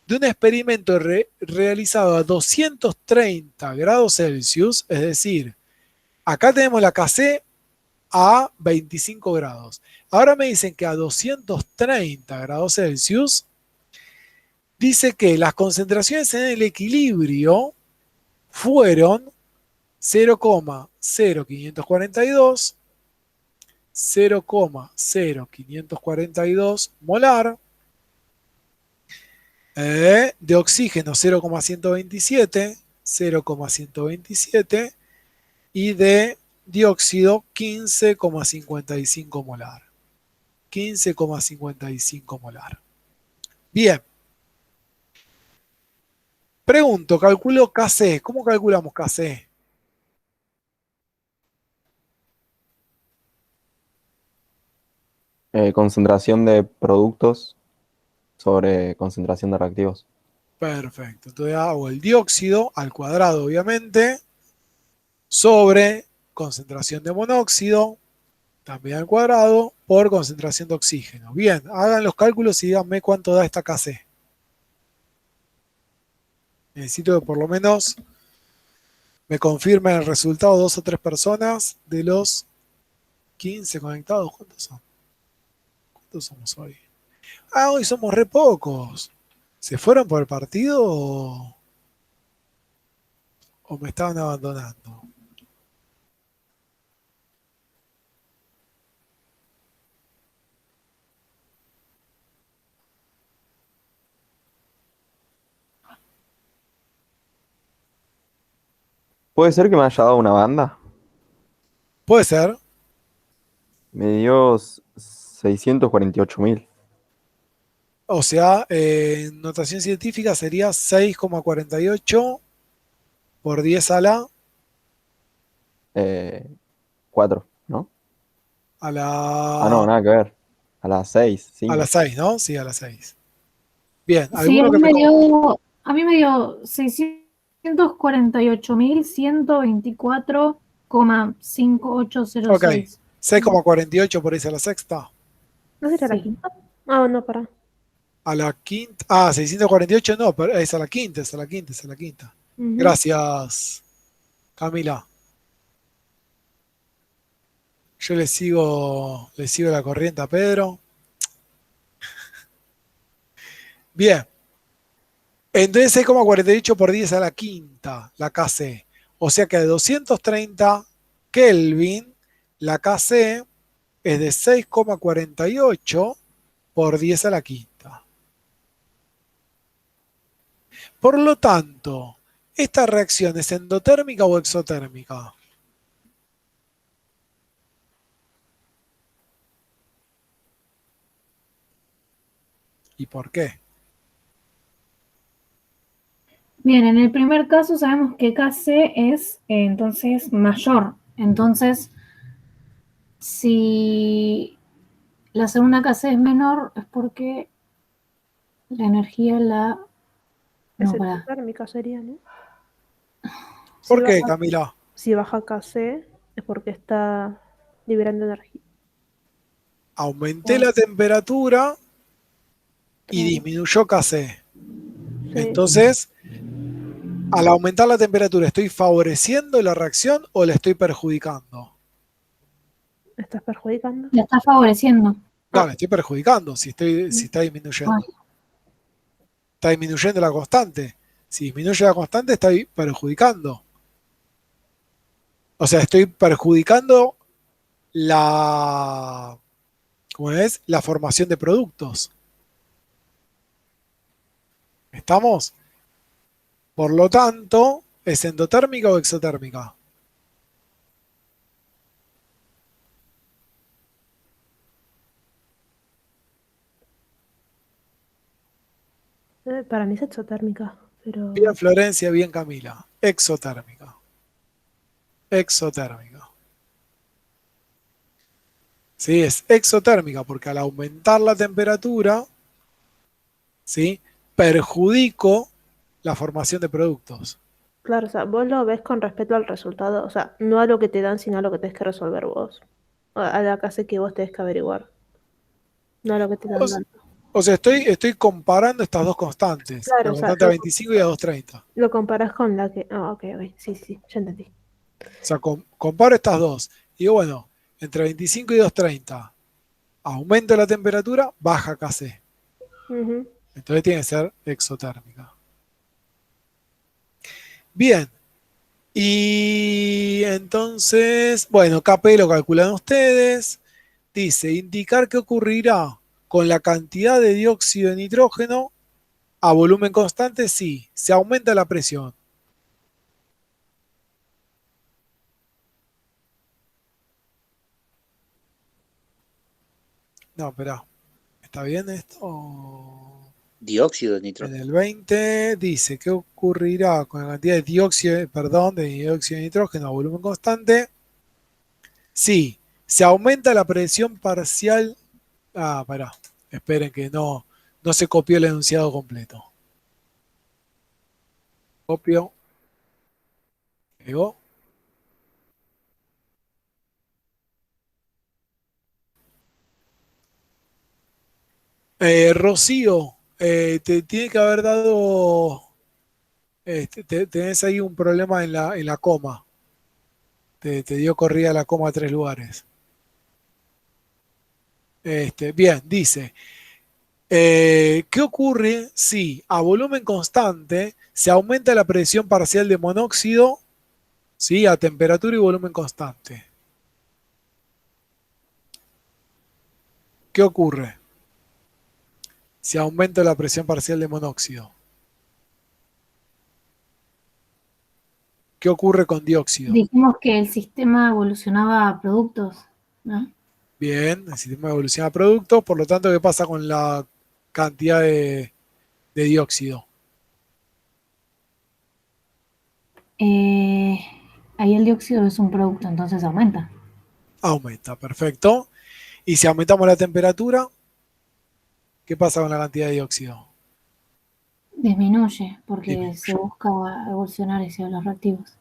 de un experimento realizado a 230 grados Celsius, es decir, acá tenemos la KC a 25 grados. Ahora me dicen que a 230 grados Celsius, dice que las concentraciones en el equilibrio fueron 0,0542, 0,0542 molar, de oxígeno 0,127, 0,127 y de dióxido 15,55 molar. 15,55 molar. Bien. Pregunto, calculo KC. ¿Cómo calculamos KC? Concentración de productos sobre concentración de reactivos. Perfecto. Entonces hago el dióxido al cuadrado, obviamente, sobre concentración de monóxido, también al cuadrado, por concentración de oxígeno. Bien, hagan los cálculos y díganme cuánto da esta KC. Necesito que por lo menos me confirmen el resultado 2 o 3 personas de los 15 conectados. ¿Cuántos son? ¿Cuántos somos hoy? Ah, hoy somos re pocos. ¿Se fueron por el partido o me estaban abandonando? ¿Puede ser que me haya dado una banda? Puede ser. Me dio 648.000. O sea, en notación científica sería 6,48 por 10 a la 4, ¿no? a Ah, no, la nada que ver. A las 6, a 5. las 6, ¿no? Sí, a las 6. Bien, Sí, ¿alguno que me a mí me dio 648.124,5806. 6,48 por ahí a la sexta? ¿No será la Sí. quinta? Ah, no, para. A la quinta. Ah, 648 no, pero es a la quinta, es a la quinta, es a la quinta. Gracias, Camila. Yo le sigo la corriente a Pedro. Bien. Entonces 6,48 por 10 a la quinta, la KC. O sea que de 230 Kelvin, la KC es de 6,48 por 10 a la quinta. Por lo tanto, ¿esta reacción es endotérmica o exotérmica? ¿Y por qué? Bien, en el primer caso sabemos que KC es entonces mayor. Entonces, si la segunda KC es menor, es porque la energía la... Es No, pará. exotérmica sería, ¿no? ¿Por Si qué, baja, Camila? si baja KC es porque está liberando energía. Aumenté la temperatura y Claro. disminuyó KC. Sí, Entonces, al aumentar la temperatura, ¿estoy favoreciendo la reacción o la estoy perjudicando? estás perjudicando. La está favoreciendo. No, la estoy perjudicando si está Ah, disminuyendo. Está disminuyendo la constante. Si disminuye la constante, estoy perjudicando. O sea, estoy perjudicando la, ¿cómo es? La formación de productos. ¿Estamos? Por lo tanto, ¿es endotérmica o exotérmica? Para mí es exotérmica, pero Bien Florencia, bien Camila. Exotérmica. Exotérmica. Sí, es exotérmica porque al aumentar la temperatura, ¿sí? Perjudico la formación de productos. claro, o sea, vos lo ves con respecto al resultado, o sea, no a lo que te dan, sino a lo que tenés que resolver vos. a la KC que vos tenés que averiguar. No lo que te O, están s- dando. o sea, estoy comparando estas dos constantes. Claro, La o sea, constante a 25 y a 230. lo comparás con la que. Ah, ok, ok. Sí, sí, ya entendí. O sea, comparo estas dos. Y digo, bueno, entre 25 y 230 aumenta la temperatura, baja KC. Ujú. Entonces tiene que ser exotérmica. Bien. Y entonces, bueno, KP lo calculan ustedes. Dice, indicar qué ocurrirá con la cantidad de dióxido de nitrógeno a volumen constante si se aumenta la presión. No, espera. ¿Está bien esto? Dióxido de En nitrógeno. el 20 dice, ¿qué ocurrirá con la cantidad de dióxido, perdón, de dióxido de nitrógeno a volumen constante? Sí, se aumenta la presión parcial. Ah, pará. Esperen que no se copió el enunciado completo. Copio. Pegó. Rocío, te tiene que haber dado. Tenés ahí un problema en la coma. Te dio corrida la coma a 3 lugares. Bien, dice. ¿Qué ocurre si a volumen constante se aumenta la presión parcial de monóxido, ¿sí? A temperatura y volumen constante? ¿Qué ocurre si aumenta la presión parcial de monóxido? ¿Qué ocurre con dióxido? Dijimos que el sistema evolucionaba a productos, ¿no? Bien, el sistema evoluciona a productos, por lo tanto, ¿qué pasa con la cantidad de dióxido? Eh, Ahí el dióxido es un producto, entonces aumenta. Aumenta, perfecto. Y si aumentamos la temperatura, ¿qué pasa con la cantidad de dióxido? Disminuye porque Disminuye. se busca evolucionar hacia los reactivos.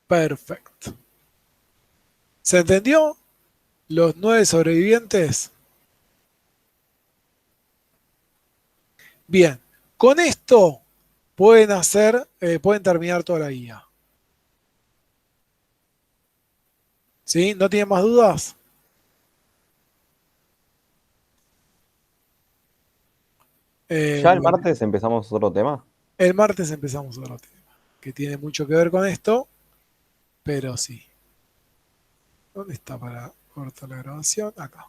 Perfecto. ¿Se entendió? Los 9 sobrevivientes. Bien, con esto pueden terminar toda la guía. ¿Sí? ¿No tienen más dudas? Ya el Bueno, martes empezamos otro tema. el martes empezamos otro tema que tiene mucho que ver con esto, pero sí. ¿Dónde está para cortar la grabación? Acá.